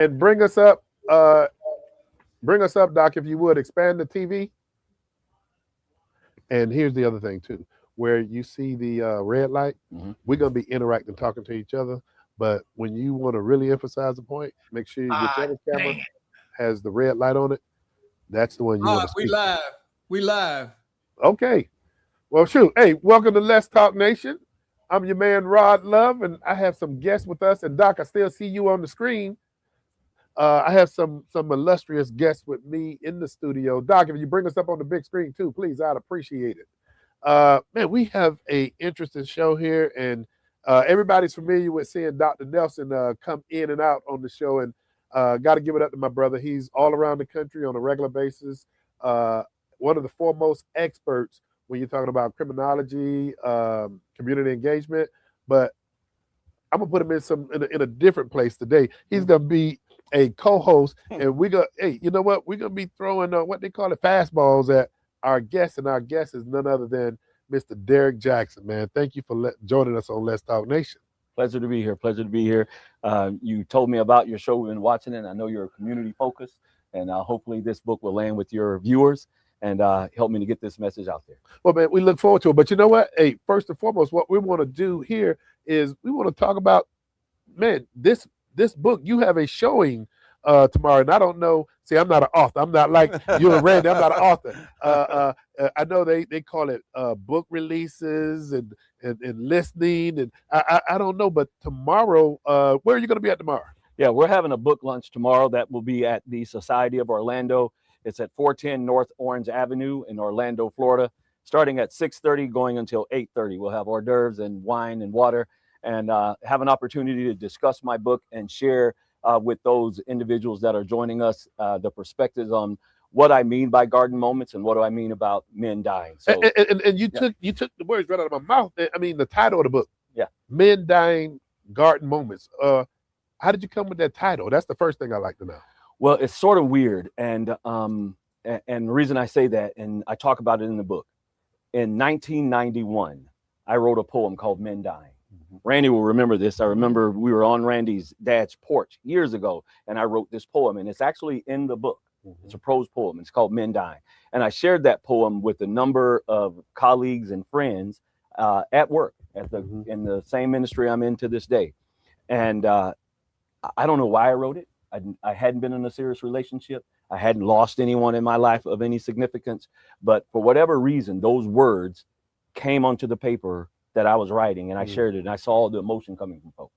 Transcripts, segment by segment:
And bring us up, Doc, if you would. Expand the TV. And here's the other thing too, where you see the red light, we're gonna be interacting, talking to each other. But when you want to really emphasize the point, make sure whichever camera has the red light on it, that's the one you want to We speak. live. We live. Okay. Well, shoot. Hey, welcome to Let's Talk Nation. I'm your man Rod Love, and I have some guests with us. And Doc, I still see you on the screen. I have some illustrious guests with me in the studio. Doc, if you bring us up on the big screen too, please, I'd appreciate it. Man, we have a interesting show here, and everybody's familiar with seeing Dr. Nelson come in and out on the show, and got to give it up to my brother. He's all around the country on a regular basis. One of the foremost experts when you're talking about criminology, community engagement. But I'm gonna put him in a different place today. He's gonna be a co-host, and you know what? We're gonna be throwing what they call it fastballs at our guests, and our guest is none other than Mr. Derek Jackson. Man, thank you for joining us on Let's Talk Nation. Pleasure to be here. Pleasure to be here. You told me about your show. We've been watching it. I know you're community focused, and hopefully this book will land with your viewers and help me to get this message out there. Well, man, we look forward to it. But you know what? Hey, first and foremost, what we want to do here is we want to talk about, man, this book. You have a showing tomorrow, and I don't know. See, I'm not an author. I'm not like you and Randy. I'm not an author. I know they call it book releases and listening, and I don't know. But tomorrow, where are you going to be at tomorrow? Yeah, we're having a book lunch tomorrow that will be at the Society of Orlando. It's at 410 North Orange Avenue in Orlando, Florida, starting at 6:30, going until 8:30. We'll have hors d'oeuvres and wine and water, and have an opportunity to discuss my book and share with those individuals that are joining us the perspectives on what I mean by garden moments and what do I mean about men dying. So, and you took the words right out of my mouth. I mean, the title of the book, Men Dying, Garden Moments. How did you come with that title? That's the first thing I'd like to know. Well, it's sort of weird, and the reason I say that, and I talk about it in the book, in 1991, I wrote a poem called Men Dying. Randy will remember this. I remember we were on Randy's dad's porch years ago, and I wrote this poem, and it's actually in the book. It's a prose poem. It's called Men Dying. And I shared that poem with a number of colleagues and friends at work, in the same ministry I'm in to this day. And I don't know why I wrote it. I hadn't been in a serious relationship. I hadn't lost anyone in my life of any significance. But for whatever reason, those words came onto the paper that I was writing, and I shared it, and I saw all the emotion coming from folks.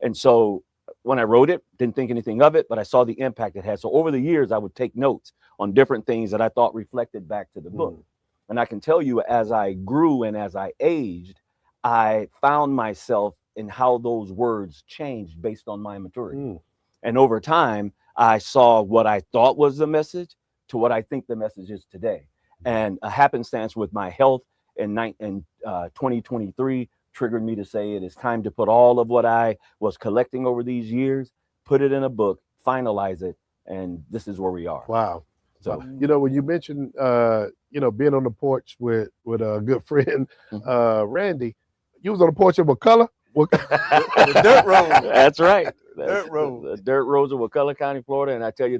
And so when I wrote it, didn't think anything of it, but I saw the impact it had. So over the years, I would take notes on different things that I thought reflected back to the book. And I can tell you, as I grew and as I aged, I found myself in how those words changed based on my maturity. And over time, I saw what I thought was the message to what I think the message is today. And a happenstance with my health in 2023 triggered me to say it is time to put all of what I was collecting over these years, put it in a book, finalize it, and this is where we are. Wow. So, you know, when you mentioned, being on the porch with a good friend, Randy, you was on the porch of Wakulla? The dirt road. That's right. Dirt road. The dirt roads of Wakulla County, Florida. And I tell you,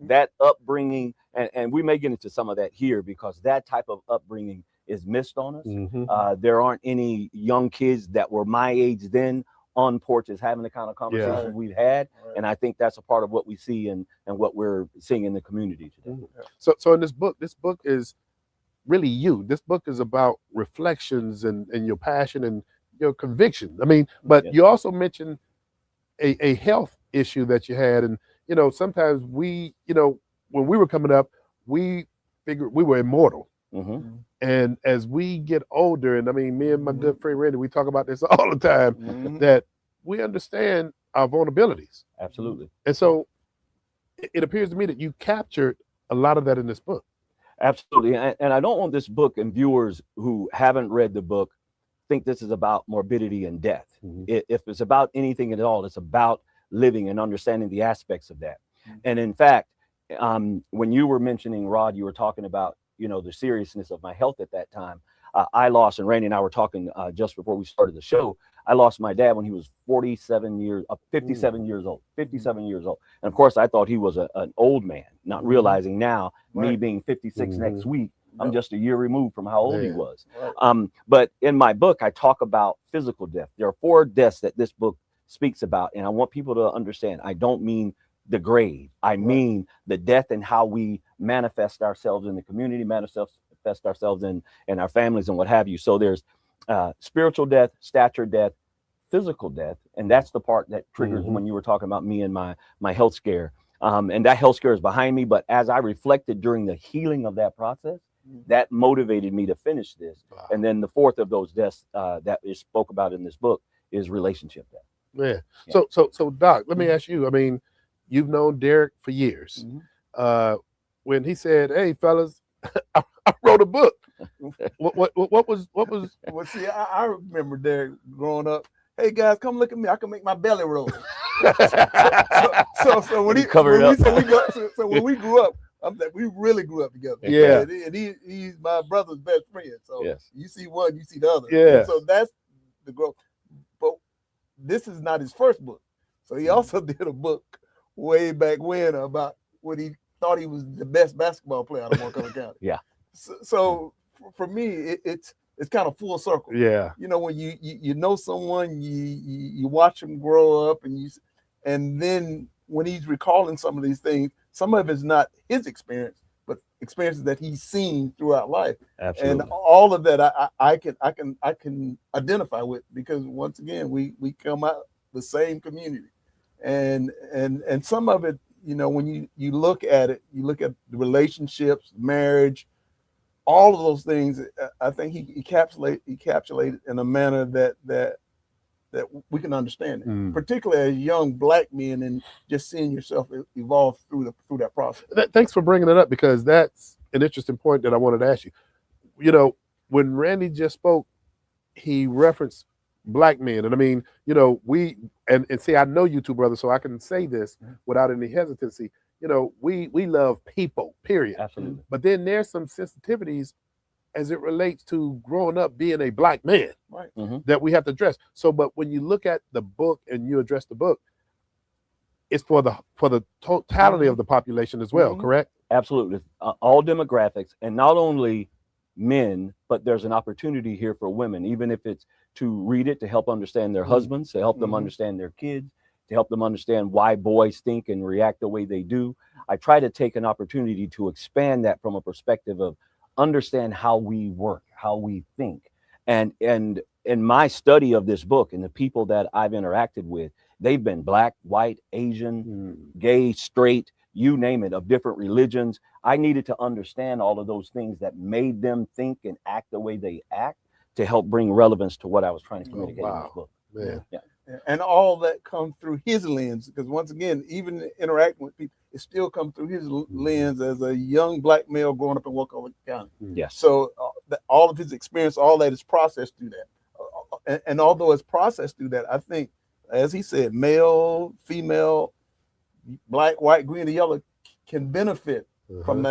that upbringing, and we may get into some of that here because that type of upbringing is missed on us. There aren't any young kids that were my age then on porches having the kind of conversations we've had. And I think that's a part of what we see and what we're seeing in the community today. So in this book is really you. This book is about reflections and your passion and your conviction. I mean, but you also mentioned a health issue that you had. And, sometimes when we were coming up, we figured we were immortal. And as we get older, and I mean, me and my good friend Randy, we talk about this all the time, that we understand our vulnerabilities. Absolutely. And so it appears to me that you captured a lot of that in this book. Absolutely. And I don't want this book and viewers who haven't read the book think this is about morbidity and death. If it's about anything at all, it's about living and understanding the aspects of that. And in fact, when you were mentioning, Rod, you were talking about, the seriousness of my health at that time. I lost, and Randy and I were talking just before we started the show, I lost my dad when he was 57 years, 57 years old, 57 years old. And of course, I thought he was an old man, not realizing now, me being 56 next week, I'm just a year removed from how old he was. But in my book, I talk about physical death. There are 4 deaths that this book speaks about. And I want people to understand, I don't mean the grave. I mean the death and how we manifest ourselves in the community, manifest ourselves in our families and what have you. So there's spiritual death, stature death, physical death. And that's the part that triggers when you were talking about me and my health scare. And that health scare is behind me. But as I reflected during the healing of that process, that motivated me to finish this. And then the 4th of those deaths that is spoke about in this book is relationship death. Yeah. So Doc, let me ask you, I mean, you've known Derek for years. When he said, "Hey fellas, I wrote a book," what was Well, see, I remember Derek growing up. Hey guys, come look at me. I can make my belly roll. so when we grew up, we really grew up together. Yeah. And he's my brother's best friend. So you see one, you see the other. Yeah. So that's the growth. But this is not his first book. So he also did a book way back when about when he thought he was the best basketball player out of Montgomery County. Yeah. So for me, it's kind of full circle. Yeah. You know, when you know someone, you watch him grow up, and then when he's recalling some of these things, some of it's not his experience, but experiences that he's seen throughout life. Absolutely. And all of that I can identify with, because once again we come out the same community, and some of it, you know, when you look at it, you look at the relationships, marriage, all of those things. I think he encapsulated in a manner that we can understand it, particularly as young Black men, and just seeing yourself evolve through that process. Thanks for bringing it up, because that's an interesting point that I wanted to ask you. You know, when Randy just spoke, he referenced Black men, and I mean, you know, we and see, I know you two brothers, so I can say this without any hesitancy. You know, we love people, period. Absolutely. But then there's some sensitivities as it relates to growing up being a Black man, Right. that we have to address. So, but when you look at the book and you address the book, it's for the totality of the population as well, correct? Absolutely. All demographics, and not only men, but there's an opportunity here for women, even if it's to read it, to help understand their husbands, to help them understand their kids, to help them understand why boys think and react the way they do. I try to take an opportunity to expand that from a perspective of understand how we work, how we think. And in my study of this book and the people that I've interacted with, they've been Black, white, Asian, gay, straight, you name it, of different religions. I needed to understand all of those things that made them think and act the way they act, to help bring relevance to what I was trying to communicate in this book. Man. Yeah. And all that comes through his lens, because once again, even interacting with people, it still comes through his lens as a young Black male growing up in Montgomery County. Yes. So all of his experience, all that is processed through that. And although it's processed through that, I think, as he said, male, female, Black, white, green, and yellow can benefit from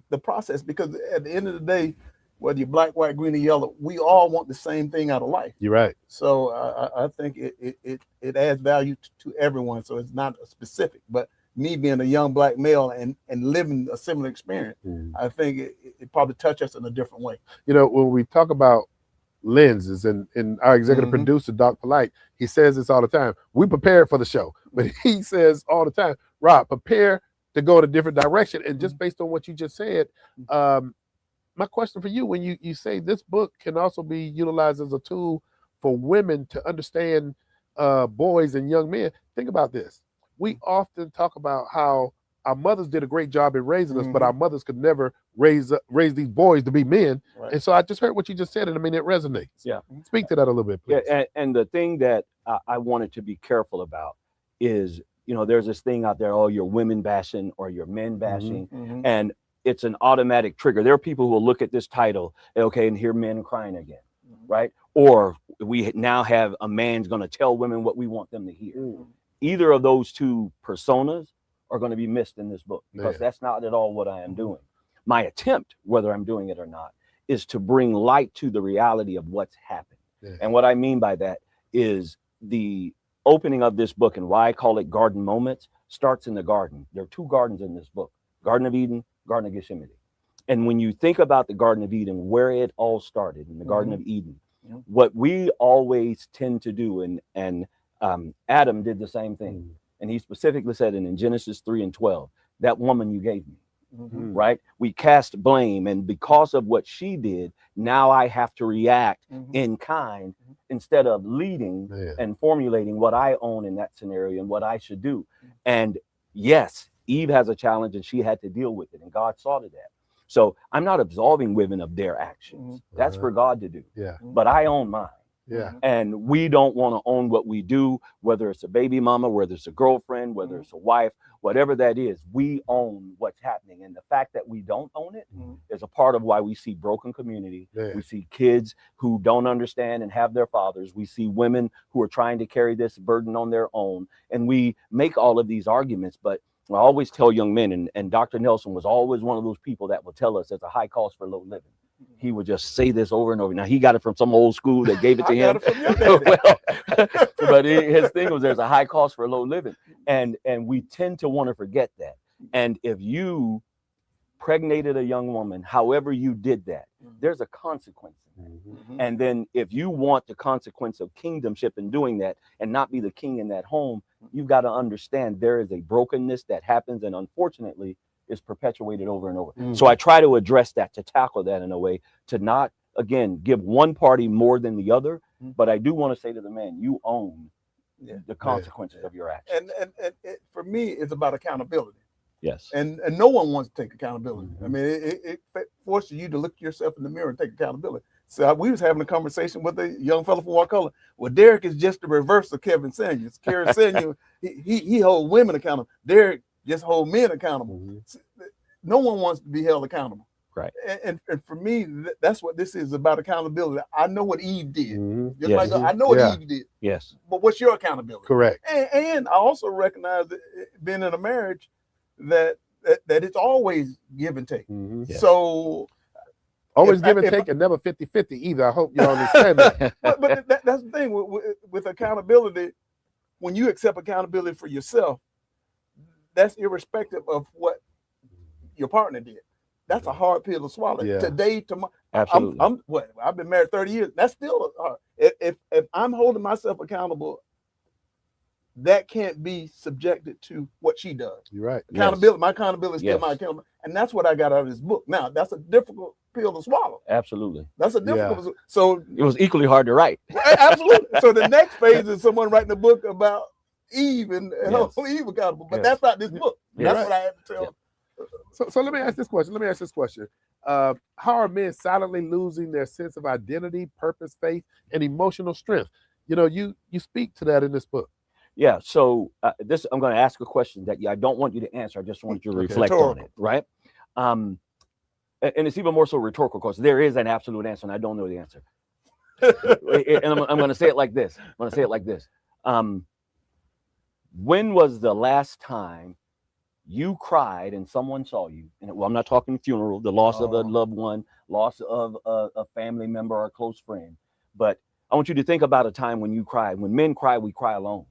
the process, because at the end of the day, whether you're Black, white, green, or yellow, we all want the same thing out of life. You're right. So I think it adds value to everyone. So it's not specific, but me being a young Black male and living a similar experience, I think it probably touched us in a different way. You know, when we talk about lenses, and our executive producer, Doc Polite, he says this all the time. We prepared for the show, but he says all the time, Rob, prepare to go in a different direction. And just based on what you just said, my question for you, when you say this book can also be utilized as a tool for women to understand boys and young men, think about this. We often talk about how our mothers did a great job in raising us, but our mothers could never raise these boys to be men. Right. And so I just heard what you just said, and I mean, it resonates. Yeah. Speak to that a little bit, please. Yeah, and the thing that I wanted to be careful about is, you know, there's this thing out there, oh, you're women bashing or you're men bashing, and it's an automatic trigger. There are people who will look at this title, okay, and hear men crying again, right? Or we now have a man's going to tell women what we want them to hear. Either of those two personas are going to be missed in this book, because that's not at all what I am doing. My attempt, whether I'm doing it or not, is to bring light to the reality of what's happened. And what I mean by that is the opening of this book, and why I call it Garden Moments starts in the garden. There are two gardens in this book: Garden of Eden, Garden of Gethsemane. And when you think about the Garden of Eden, where it all started in the Garden of Eden, what we always tend to do, and Adam did the same thing, and he specifically said in Genesis 3:12, that woman you gave me. Right? We cast blame, and because of what she did, now I have to react in kind instead of leading and formulating what I own in that scenario and what I should do. And yes, Eve has a challenge and she had to deal with it, and God saw to that. So I'm not absolving women of their actions. That's for God to do. But I own mine. And we don't want to own what we do, whether it's a baby mama, whether it's a girlfriend, whether it's a wife, whatever that is. We own what's happening. And the fact that we don't own it is a part of why we see broken community. We see kids who don't understand and have their fathers. We see women who are trying to carry this burden on their own. And we make all of these arguments. But I always tell young men, and Dr. Nelson was always one of those people that will tell us there's a high cost for low living. He would just say this over and over. Now, he got it from some old school that gave it to him. But his thing was there's a high cost for low living. And we tend to want to forget that. And if you pregnated a young woman, however you did that, there's a consequence. And then if you want the consequence of kingdomship in doing that and not be the king in that home, you've got to understand there is a brokenness that happens, and unfortunately is perpetuated over and over. So I try to address that, to tackle that in a way, to not, again, give one party more than the other. But I do want to say to the man, you own the consequences of your actions. And for me, it's about accountability. Yes. And no one wants to take accountability. I mean, it forces you to look yourself in the mirror and take accountability. So we was having a conversation with a young fellow from Wakulla. Well, Derek is just the reverse of Kevin Samuels. Kevin Samuels, he holds women accountable. Derek just hold men accountable. No one wants to be held accountable. Right. And for me, that's what this is about, accountability. I know what Eve did. Just Yes. like I know what Eve did. Yes. But what's your accountability? Correct. And I also recognize that being in a marriage, that it's always give and take. Yes. So always give and take, and never 50-50 either. I hope you understand that. but that's the thing with accountability. When you accept accountability for yourself, that's irrespective of what your partner did. That's a hard pill to swallow. Today, tomorrow. Absolutely. I've been married 30 years. That's still hard. If I'm holding myself accountable, that can't be subjected to what she does. You're right. Accountability, my accountability is still my accountability. And that's what I got out of this book. Now, that's a difficult pill to swallow. Absolutely. That's a difficult. So it was equally hard to write. Absolutely. So the next phase is someone writing a book about Eve and hold Eve accountable. But that's not this book. That's what I had to tell. So let me ask this question. How are men silently losing their sense of identity, purpose, faith, and emotional strength? You know, you speak to that in this book. Yeah. So I'm going to ask a question that I don't want you to answer. I just want you to reflect on it. Right. And it's even more so rhetorical, because there is an absolute answer, and I don't know the answer. And I'm going to say it like this. When was the last time you cried and someone saw you? And well, I'm not talking funeral, the loss of a loved one, loss of a family member or a close friend. But I want you to think about a time when you cried. When men cry, we cry alone.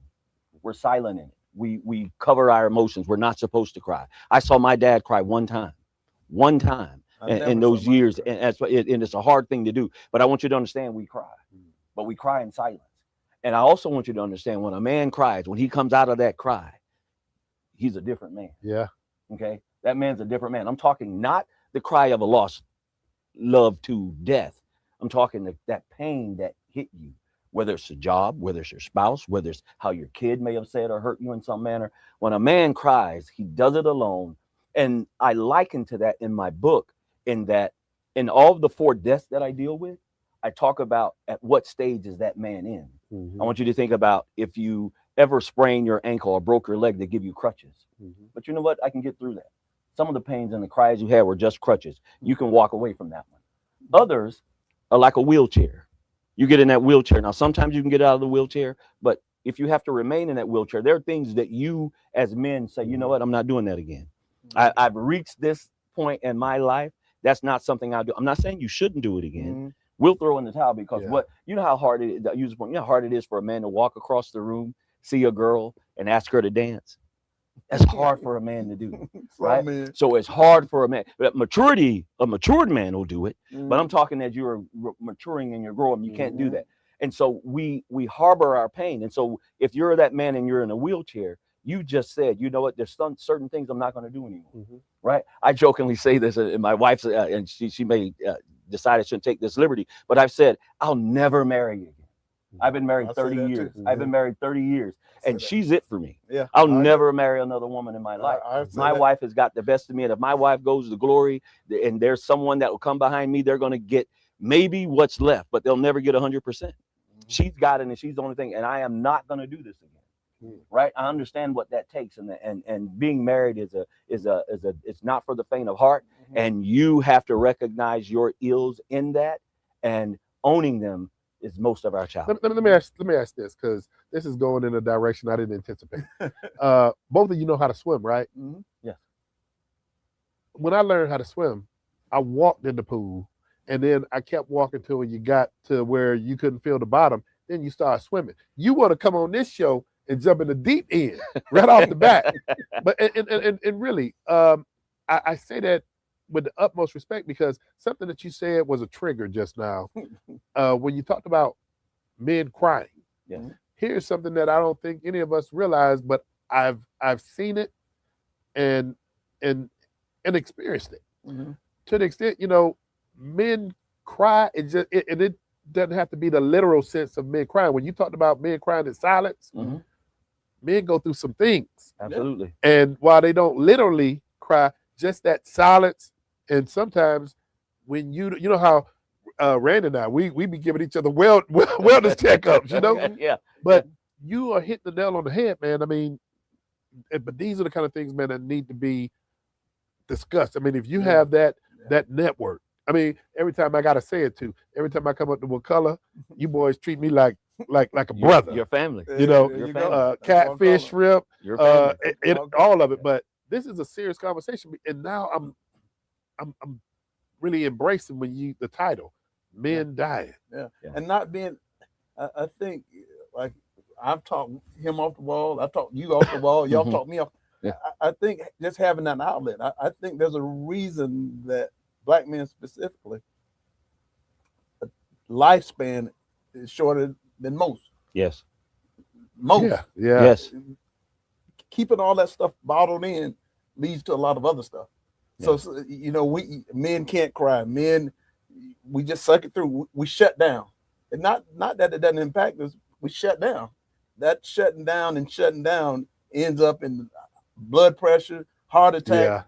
We're silent in it. We cover our emotions. We're not supposed to cry. I saw my dad cry one time in those years. And it's a hard thing to do. But I want you to understand we cry. But we cry in silence. And I also want you to understand, when a man cries, when he comes out of that cry, he's a different man. Yeah. Okay. That man's a different man. I'm talking not the cry of a lost love to death. I'm talking that pain that hit you, whether it's a job, whether it's your spouse, whether it's how your kid may have said or hurt you in some manner. When a man cries, he does it alone. And I liken to that in my book, in that in all of the 4 deaths that I deal with, I talk about at what stage is that man in. I want you to think about if you ever sprained your ankle or broke your leg, they give you crutches. But you know what? I can get through that. Some of the pains and the cries you had were just crutches. You can walk away from that one. Others are like a wheelchair. You get in that wheelchair. Now, sometimes you can get out of the wheelchair, but if you have to remain in that wheelchair, there are things that you as men say, you know what? I'm not doing that again. I've reached this point in my life. That's not something I do. I'm not saying you shouldn't do it again. we'll throw in the towel because Yeah. what you know how hard it is. You know how hard it is for a man to walk across the room, see a girl, and ask her to dance. That's hard for a man to do, right? Man. So it's hard for a man. But maturity, a matured man will do it. But I'm Mhm. talking as you're maturing and you're growing, you can't do Mhm. that. And so we harbor our pain. And so if you're that man and you're in a wheelchair, you just said, you know what? There's some certain things I'm not going to do anymore, right? I jokingly say this, and my wife's, and she may decide I shouldn't take this liberty, but I've said I'll never marry again. I've been married I say 30 that years. too. I've been married 30 years, I say and that. she's it for me. Yeah. I'll I agree. never marry another woman in my life. I say My that. wife has got the best of me, and if my wife goes to glory, and there's someone that will come behind me, they're going to get maybe what's left, but they'll never get 100%. She's got it, and she's the only thing. And I am not going to do this again, right? I understand what that takes, and being married is it's not for the faint of heart, and you have to recognize your ills in that, and owning them is most of our challenge. Let me ask this, because this is going in a direction I didn't anticipate. Both of you know how to swim, right? Yes. When I learned how to swim, I walked in the pool, and then I kept walking till you got to where you couldn't feel the bottom. Then you start swimming. You want to come on this show and jump in the deep end right off the bat. But and really, I say that with the utmost respect, because something that you said was a trigger just now. When you talked about men crying. Yes. Here's something that I don't think any of us realize, but I've seen it and experienced it. To the extent, men cry. It doesn't have to be the literal sense of men crying. When you talked about men crying in silence, men go through some things. Absolutely. And while they don't literally cry, just that silence, and sometimes when you know how Randy and I, we be giving each other wellness checkups, Yeah. But you are hitting the nail on the head, man. I mean, but these are the kind of things, man, that need to be discussed. I mean, if you have that network, I mean, every time I gotta say it too, every time I come up to Wakulla, you boys treat me like a brother. Your family. Your family. Catfish, shrimp, Your family. all of it. But this is a serious conversation, and now I'm really embracing the title, Men Dying. Yeah. And not being, I think, like, I've taught him off the wall, I taught you off the wall, y'all taught me off. Yeah. I think just having that outlet, I think there's a reason that Black men specifically, lifespan is shorter than most. Yes. Most. Yeah. Yes. Keeping all that stuff bottled in leads to a lot of other stuff. Yeah. So we men can't cry. Men, we just suck it through. We shut down. And not that it doesn't impact us, we shut down. That shutting down ends up in blood pressure, heart attack,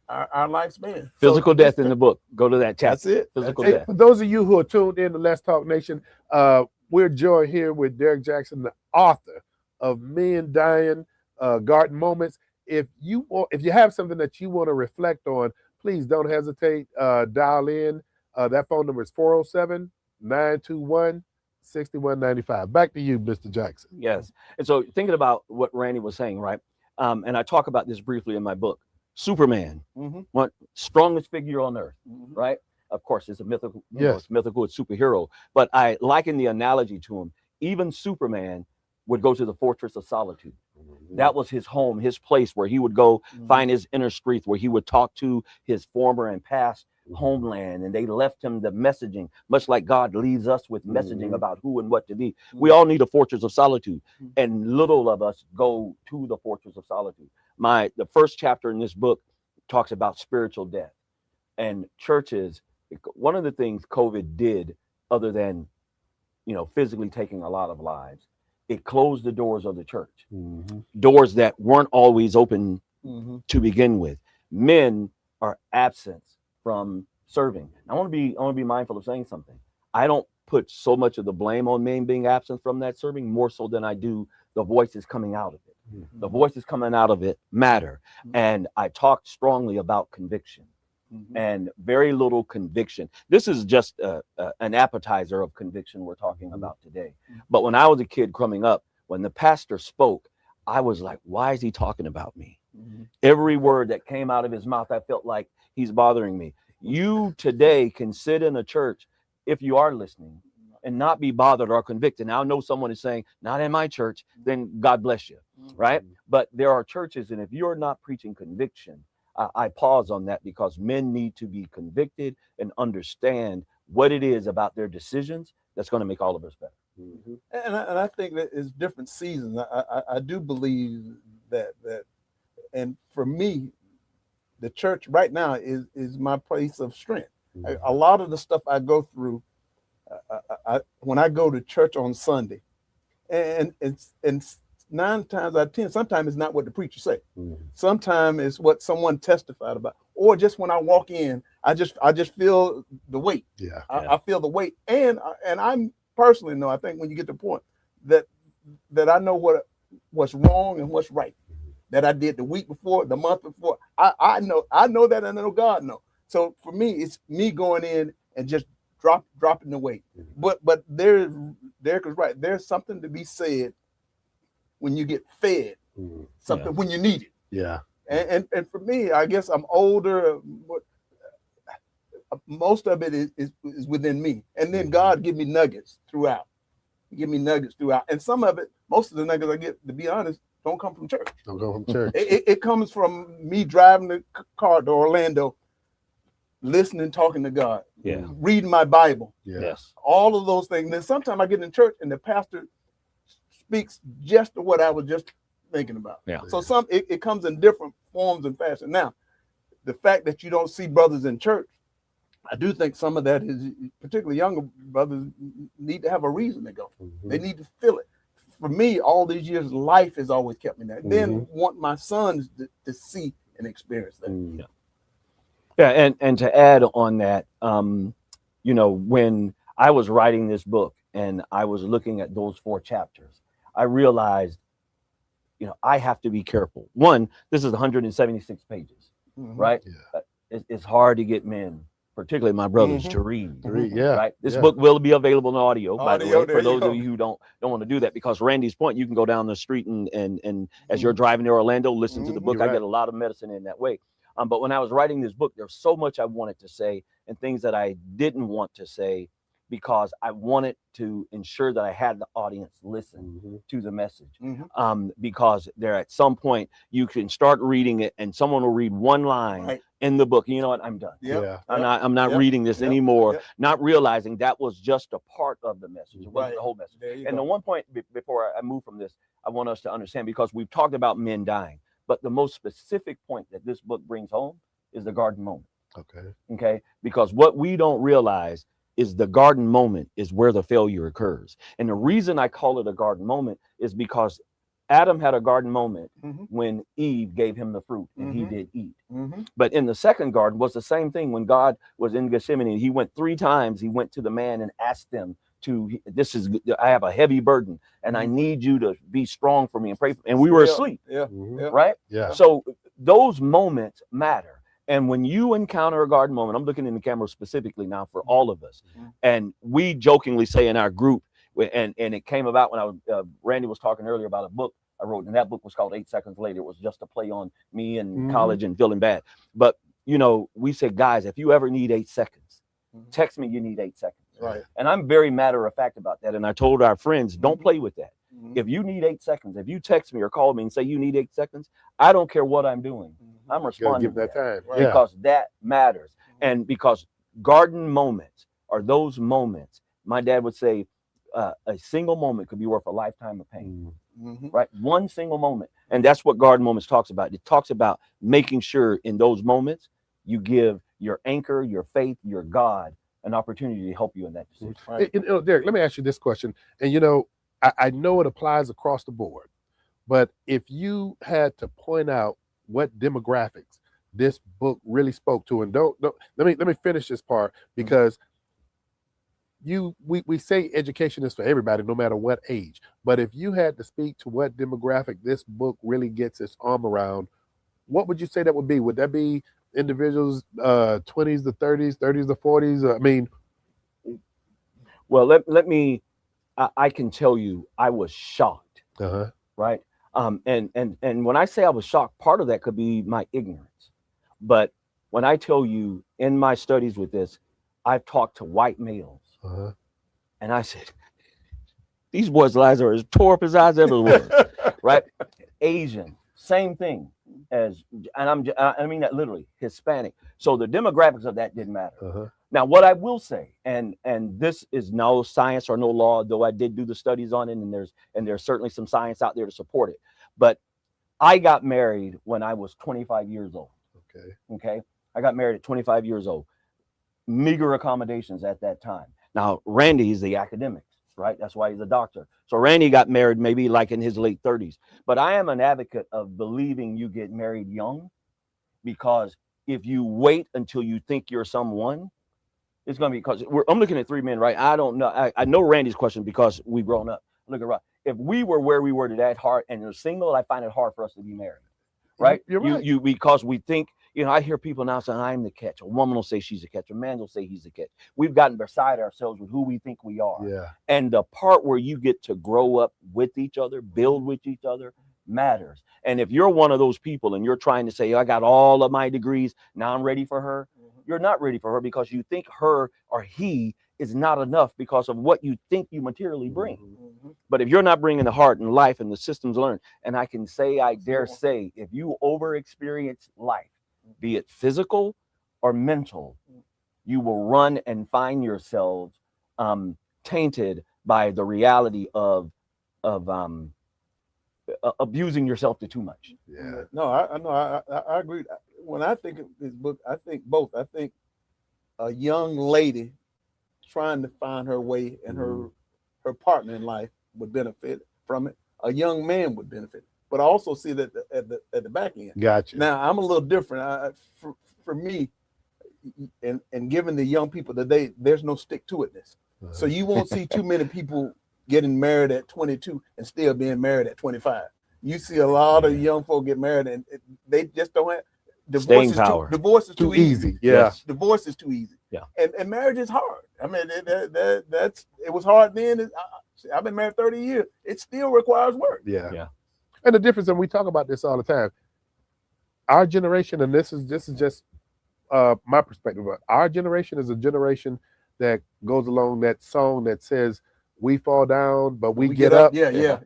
our lifespan. Physical death in the book. Go to that chapter. That's it. Physical Hey, death. for those of you who are tuned in to Let's Talk Nation, we're joined here with Derek Jackson, the author of Men Dying, Garden Moments. If you have something that you want to reflect on, please don't hesitate. Dial in. That phone number is 407-921-6195. Back to you, Mr. Jackson. Yes. And so thinking about what Randy was saying, right? And I talk about this briefly in my book. Superman, what strongest figure on earth, right? Of course, it's a mythical, it's mythical, it's superhero. But I liken the analogy to him. Even Superman would go to the fortress of solitude. That was his home, his place where he would go find his inner strength, where he would talk to his former and past homeland, and they left him the messaging, much like God leaves us with messaging about who and what to be. We all need a fortress of solitude, and little of us go to the fortress of solitude. The first chapter in this book talks about spiritual death, and churches. One of the things COVID did, other than physically taking a lot of lives, it closed the doors of the church, doors that weren't always open to begin with. Men are absent from serving. I want to be mindful of saying something. I don't put so much of the blame on men being absent from that serving, more so than I do the voices coming out of it. The voices coming out of it matter. And I talked strongly about conviction. And very little conviction. This is just an appetizer of conviction we're talking about today. But when I was a kid growing up, when the pastor spoke, I was like, why is he talking about me? Every word that came out of his mouth, I felt like he's bothering me. You today can sit in a church if you are listening, and not be bothered or convicted. Now I know someone is saying, not in my church, then God bless you, right? But there are churches, and if you're not preaching conviction, I pause on that, because men need to be convicted and understand what it is about their decisions that's going to make all of us better. And I think that it's different seasons. I do believe that, and for me, the church right now is my place of strength. A lot of the stuff I go through, when I go to church on Sunday, and 9 times out of 10, sometimes it's not what the preacher say. Sometimes it's what someone testified about, or just when I walk in, I just feel the weight. I feel the weight, and I'm personally know. I think when you get to the point that I know what's wrong and what's right, that I did the week before, the month before, I know that, and I know God know. So for me, it's me going in and just dropping the weight. But Derek is right. There's something to be said when you get fed something when you need it. And for me, I guess I'm older, but most of it is within me. And then God give me nuggets throughout. And some of it, most of the nuggets I get, to be honest, don't come from church. It comes from me driving the car to Orlando, listening, talking to God, reading my Bible. All of those things. Then sometimes I get in church and the pastor speaks just to what I was just thinking about. So it comes in different forms and fashion. Now, the fact that you don't see brothers in church, I do think some of that is, particularly younger brothers, need to have a reason to go. They need to feel it. For me, all these years, life has always kept me there. Then want my sons to see and experience that. And to add on that, when I was writing this book and I was looking at those 4 chapters, I realized, I have to be careful. One, this is 176 pages, right? It's hard to get men, particularly my brothers, to read. Right. This book will be available in audio, by the way, for those of you who don't want to do that, because Randy's point, you can go down the street and as you're driving to Orlando, listen to the book. I get a lot of medicine in that way. But when I was writing this book, there's so much I wanted to say and things that I didn't want to say, because I wanted to ensure that I had the audience listen to the message. Because there, at some point, you can start reading it and someone will read one line in the book. And you know what? I'm done. I'm not reading this anymore, not realizing that was just a part of the message. It wasn't the whole message. And the one point before I move from this, I want us to understand, because we've talked about men dying, but the most specific point that this book brings home is the garden moment. Okay. Because what we don't realize is the garden moment is where the failure occurs. And the reason I call it a garden moment is because Adam had a garden moment when Eve gave him the fruit and he did eat. But in the second garden was the same thing. When God was in Gethsemane, he went 3 times. He went to the man and asked them I have a heavy burden and I need you to be strong for me and pray for me. And we were asleep. Right. So those moments matter. And when you encounter a garden moment, I'm looking in the camera specifically now for all of us. And we jokingly say in our group, and it came about when Randy was talking earlier about a book I wrote, and that book was called 8 Seconds Later. It was just a play on me in college and feeling bad. But, we said, guys, if you ever need 8 seconds, text me you need 8 seconds. And I'm very matter of fact about that. And I told our friends, don't play with that. If you need 8 seconds, if you text me or call me and say you need 8 seconds, I don't care what I'm doing. I'm responding to that time because that matters. And because garden moments are those moments, my dad would say, a single moment could be worth a lifetime of pain. Right? One single moment. And that's what garden moments talks about. It talks about making sure in those moments you give your anchor, your faith, your God an opportunity to help you in that decision. Derek, let me ask you this question. And I know it applies across the board, but if you had to point out what demographics this book really spoke to, and don't let me finish this part, because we say education is for everybody, no matter what age. But if you had to speak to what demographic this book really gets its arm around, what would you say that would be? Would that be individuals 20s to 30s, 30s to 40s? I mean, well, let me. I can tell you, I was shocked. Right. And when I say I was shocked, part of that could be my ignorance. But when I tell you in my studies with this, I've talked to white males Uh-huh. And I said, these boys' lives are as tore up as eyes ever was, right? Asian, same thing as, and I mean that literally, Hispanic. So the demographics of that didn't matter. Uh-huh. Now, what I will say, and this is no science or no law, though I did do the studies on it, and there's certainly some science out there to support it. But I got married when I was 25 years old. Okay. Okay, I got married at 25 years old. Meager accommodations at that time. Now, Randy is the academics, right? That's why he's a doctor. So Randy got married maybe like in his late 30s. But I am an advocate of believing you get married young, because if you wait until you think you're someone, it's going to be, because I'm looking at three men, right? I don't know. I know Randy's question because we've grown up. Look at Rod. If we were where we were today, hard and you're single, I find it hard for us to be married, right? You're right. You because we think, I hear people now saying, I'm the catch. A woman will say she's a catch. A man will say he's the catch. We've gotten beside ourselves with who we think we are. Yeah. And the part where you get to grow up with each other, build with each other, matters. And if you're one of those people and you're trying to say, I got all of my degrees, now I'm ready for her, you're not ready for her because you think her or he is not enough because of what you think you materially bring. But if you're not bringing the heart and life and the systems learned, and I can say, I dare say, if you over experience life, be it physical or mental, you will run and find yourself tainted by the reality of abusing yourself to too much. Yeah. No, I know. I agree. When I think of this book, I think both. I think a young lady trying to find her way and her partner in life would benefit from it. A young man would benefit, but I also see that at the back end. Gotcha. Now I'm a little different. For me, and given the young people today, there's no stick to itness. So you won't see too many people getting married at 22 and still being married at 25. You see a lot of young folk get married and they just don't have Staying power. Divorce is too easy. Yeah. Yes. Divorce is too easy. Yeah. And marriage is hard. I mean, it was hard then. I've been married 30 years. It still requires work. Yeah. Yeah. And the difference, and we talk about this all the time, our generation, and this is just my perspective, but our generation is a generation that goes along that song that says, we fall down, but we get up. Yeah.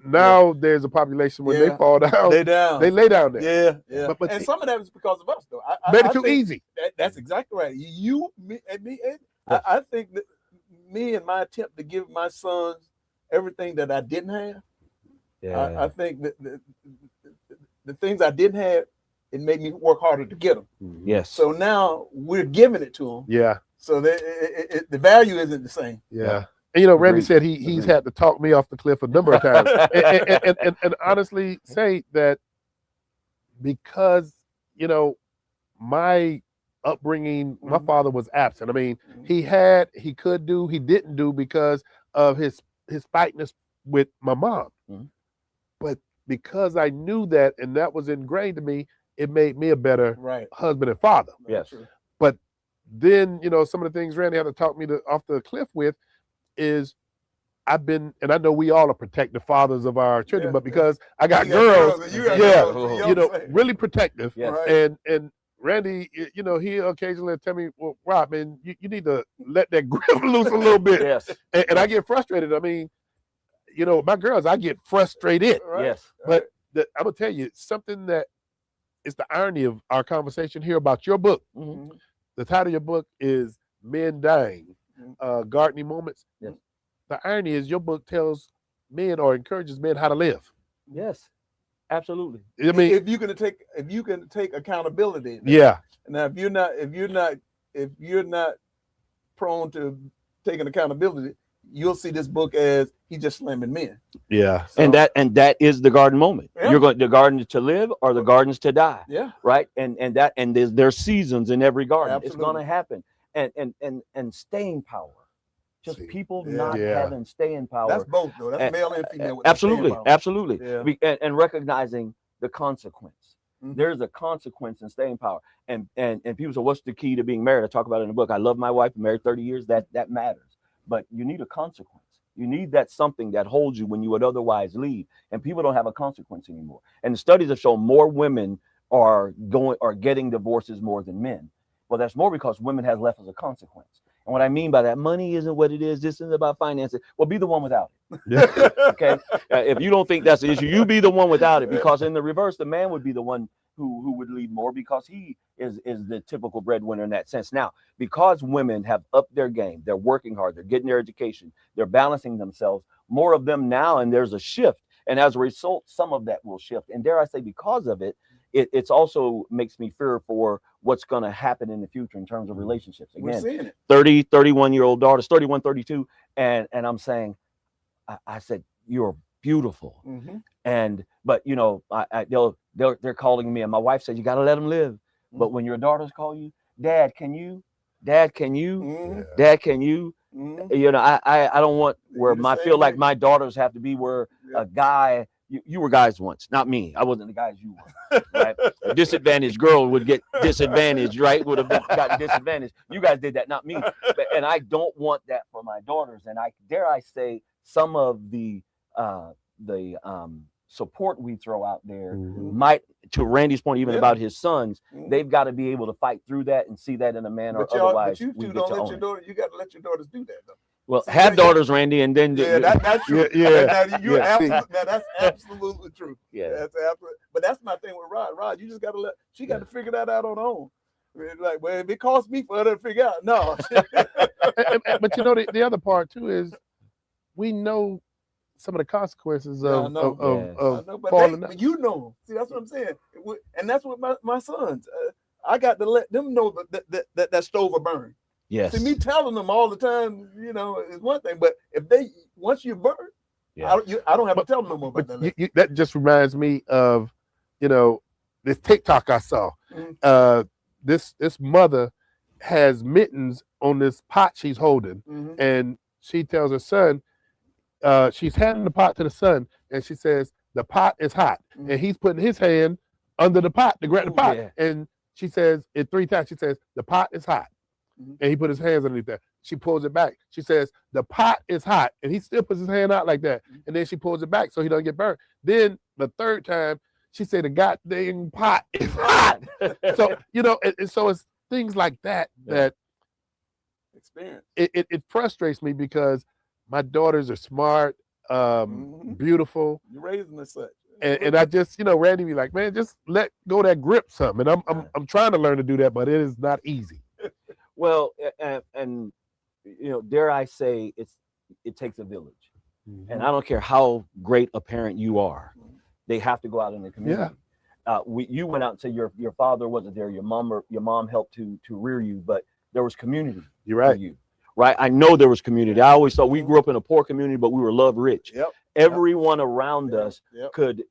Now there's a population when they fall down, they lay down there. Yeah. But and some of that is because of us, though. Made it I too think easy. That's exactly right. You, me, and me. I think that me and my attempt to give my sons everything that I didn't have, I think that the things I didn't have, it made me work harder to get them. Yes. So now we're giving it to them. Yeah. So the value isn't the same. Yeah. And Randy said he's had to talk me off the cliff a number of times, and honestly say that because my upbringing, my father was absent. I mean, he could do, he didn't do because of his fightness with my mom. But because I knew that and that was ingrained to me, it made me a better husband and father. Yes. But then some of the things Randy had to talk me off the cliff with is I've been, and I know we all are protective fathers of our children, but because I got girls, really protective. Yes. And Randy, he occasionally tell me, well, Rob, man, you need to let that grip loose a little bit. Yes. And I get frustrated. I mean, my girls, I get frustrated. Yes. But I'm gonna tell you something that is the irony of our conversation here about your book. The title of your book is Men Dying. Gardening Moments. Yes. The irony is your book tells men or encourages men how to live. Yes, absolutely. I mean, if you can take accountability. Yeah. Now, if you're not prone to taking accountability, you'll see this book as he's just slamming men. Yeah. So, and that is the garden moment. Yeah. You're going the garden to live or the gardens to die. Yeah. Right. And there's seasons in every garden. Absolutely. It's going to happen. And staying power, just people not having staying power. That's both, though. That's male and female. Absolutely. Yeah. And recognizing the consequence. There's a consequence in staying power. And people say, what's the key to being married? I talk about it in the book. I love my wife. I'm married 30 years. That matters. But you need a consequence. You need that something that holds you when you would otherwise leave. And people don't have a consequence anymore. And the studies have shown more women are getting divorces more than men. Well, that's more because women have left as a consequence. And what I mean by that, money isn't what it is. This isn't about finances. Well, be the one without it. Yeah. Okay. If you don't think that's the issue, you be the one without it, because in the reverse, the man would be the one who would lead more, because he is the typical breadwinner in that sense. Now, because women have upped their game, they're working hard, they're getting their education, they're balancing themselves, more of them now, and there's a shift. And as a result, some of that will shift. And dare I say, because of it, it's also makes me fear for what's going to happen in the future in terms of relationships. We're Again, seeing it. 30, 31-year-old daughters, 31, 32. And I'm saying, I said, you're beautiful. But you know, they're calling me, and my wife said, you got to let them live. But when your daughters call you, Dad, can you? Dad, can you? Dad, can you? You know, I don't want where I feel like my daughters have to be where a guy. You were guys once, not me. I wasn't the guys you were. Right? A disadvantaged girl would get disadvantaged, right? Would have gotten disadvantaged. You guys did that, not me. And I don't want that for my daughters. And dare I say, some of the support we throw out there might, to Randy's point, even about his sons, they've got to be able to fight through that and see that in a manner. But Otherwise, you two don't let your daughter. You got to let your daughters do that, though. Well, have daughters, Randy, and then that's true. That's absolutely true. Yeah, that's absolutely. But that's my thing with Rod. Rod, you just got to she got to figure that out on her own. Like, well, if it costs me for her to figure out, no. But you know, the other part too is we know some of the consequences of falling. But you know, see, that's what I'm saying, and that's what my sons. I got to let them know that stove will burn. Yes. See, me telling them all the time, you know, is one thing. But if once you burn, I don't have to tell them no more about that. That just reminds me of, you know, this TikTok I saw. This mother has mittens on this pot she's holding, and she tells her son, she's handing the pot to the son, and she says, the pot is hot. And he's putting his hand under the pot to grab the pot. And she says it 3 times. She says, the pot is hot. And he put his hands underneath that. She pulls it back. She says, the pot is hot. And he still puts his hand out like that. And then she pulls it back so he doesn't get burned. Then the 3rd time, she said, the goddamn pot is hot. So, you know, and so it's things like that that experience. It frustrates me because my daughters are smart, beautiful. You're raising as such. And I just, you know, Randy be like, man, just let go that grip something. And I'm trying to learn to do that, but it is not easy. Well, and you know, dare I say, it takes a village, and I don't care how great a parent you are, they have to go out in the community. You went out and said your father wasn't there, your mom helped to rear you, but there was community. You're right. For you, right? I know there was community. I always thought we grew up in a poor community, but we were love rich. Everyone around us could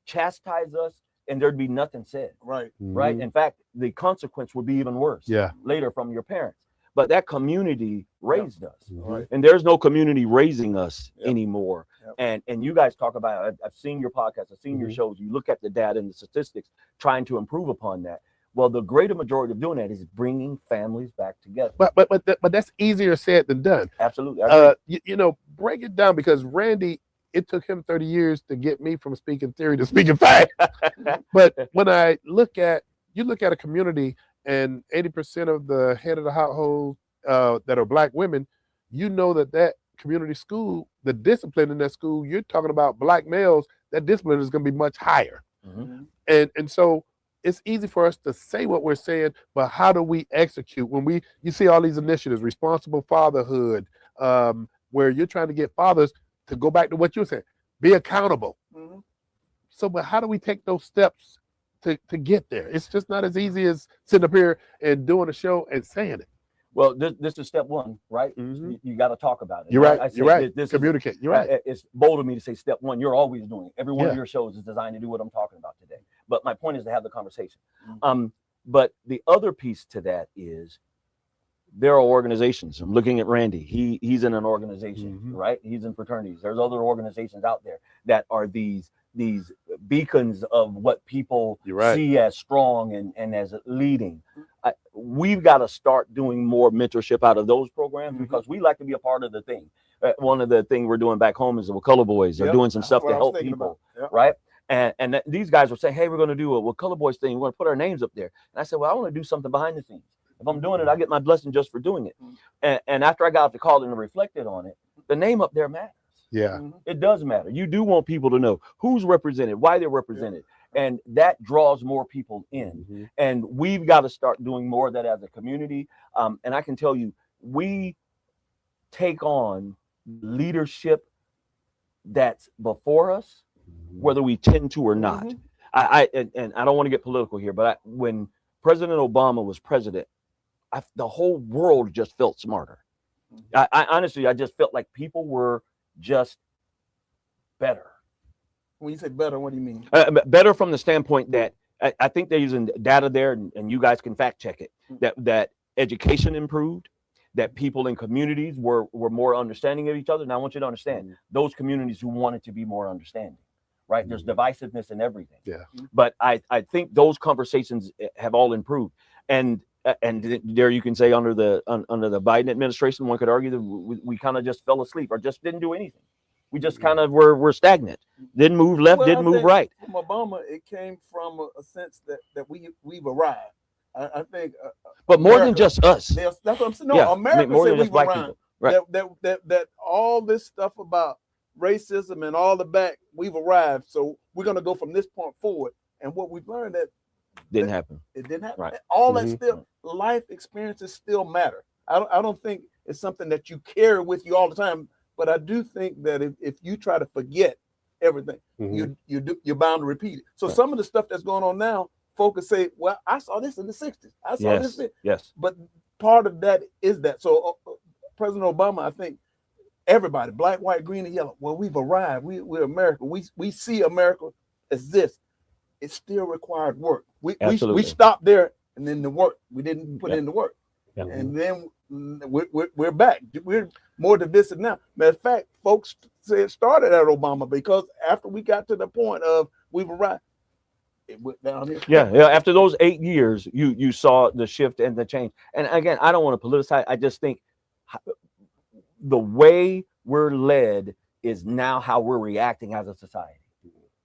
chastise us, and there'd be nothing said. Right. Right. In fact, the consequence would be even worse. Later from your parents. But that community raised us. And there's no community raising us anymore. And you guys talk about, I've seen your podcast, I've seen your shows. You look at the data and the statistics, trying to improve upon that. Well, the greater majority of doing that is bringing families back together. But that's easier said than done. Absolutely. You know, break it down, because Randy, it took him 30 years to get me from speaking theory to speaking fact. But when you look at a community and 80% of the head of the household that are Black women, you know that community school, the discipline in that school, you're talking about Black males, that discipline is going to be much higher. And so it's easy for us to say what we're saying, but how do we execute? When you see all these initiatives, responsible fatherhood, where you're trying to get fathers to go back to what you said, be accountable. So, but how do we take those steps to get there? It's just not as easy as sitting up here and doing a show and saying it. Well, this is step one, right? You got to talk about it. You're right. You're right. Communicate. You're right. It's bold of me to say step one. You're always doing it. Every one of your shows is designed to do what I'm talking about today. But my point is to have the conversation. But the other piece to that is there are organizations. I'm looking at Randy. He's in an organization, right? He's in fraternities. There's other organizations out there that are these beacons of what people see as strong and as leading. We've got to start doing more mentorship out of those programs because we like to be a part of the thing. One of the things we're doing back home is the Color Boys. They're doing some stuff to help people, right? And these guys were saying, hey, we're going to do a Color Boys thing. We're going to put our names up there. And I said, well, I want to do something behind the scenes. If I'm doing it, I get my blessing just for doing it. And after I got off the call and reflected on it, the name up there matters. Yeah. It does matter. You do want people to know who's represented, why they're represented. And that draws more people in. And we've got to start doing more of that as a community. And I can tell you, we take on leadership that's before us, whether we tend to or not. I don't want to get political here, but when President Obama was president, the whole world just felt smarter. I honestly, I just felt like people were just better. When you say better, what do you mean? Better from the standpoint that I think they're using data there, and you guys can fact check it, that education improved, that people in communities were more understanding of each other. Now I want you to understand those communities who wanted to be more understanding, right? There's divisiveness in everything. Yeah. But I think those conversations have all improved. And there you can say under the Biden administration, one could argue that we kind of just fell asleep or just didn't do anything. We just kind of were stagnant. Didn't move left, didn't move right. From Obama, it came from a sense that we've arrived. I think, but more than just us. That's what I'm saying. No, America said we've arrived. Right. That all this stuff about racism and all the back, we've arrived. So we're going to go from this point forward. And what we've learned that didn't happen. It didn't happen. Right. All that still, life experiences still matter. I don't think it's something that you carry with you all the time. But I do think that if you try to forget everything, you're bound to repeat it. So some of the stuff that's going on now, folks say, well, I saw this in the 60s. I saw this. Yes. But part of that is that. So President Obama, I think everybody, black, white, green, and yellow, well, we've arrived. We're America. We see America as this. It still required work. We stopped there, and then the work. We didn't put in the work. Yeah. And then we're back. We're more divisive now. Matter of fact, folks say it started at Obama because after we got to the point of we've arrived, it went down here. Yeah. After those 8 years, you saw the shift and the change. And again, I don't want to politicize. I just think the way we're led is now how we're reacting as a society.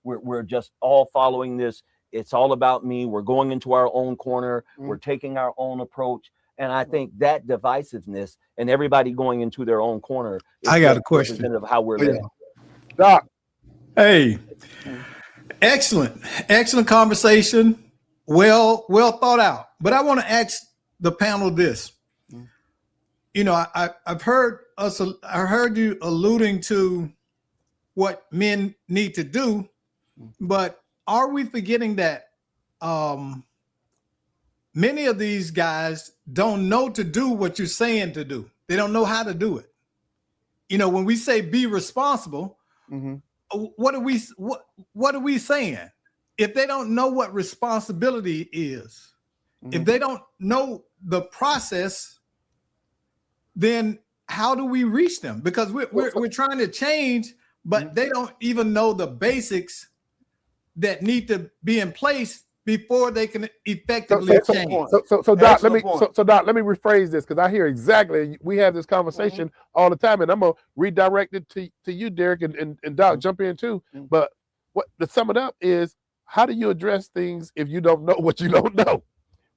We're just all following this. It's all about me. We're going into our own corner. We're taking our own approach. And I think that divisiveness and everybody going into their own corner is I got a question of how we're led. Doc. Hey, excellent conversation. Well thought out. But I want to ask the panel this. You know, I heard you alluding to what men need to do, but are we forgetting that many of these guys don't know to do what you're saying to do? They don't know how to do it. You know, when we say be responsible, what are we saying? If they don't know what responsibility is, if they don't know the process, then how do we reach them? Because we're trying to change, but they don't even know the basics that need to be in place before they can effectively change. So Doc, let me rephrase this because I hear exactly. We have this conversation all the time, and I'm gonna redirect it to you, Derek, and Doc, jump in too. But what to sum it up is, how do you address things if you don't know what you don't know?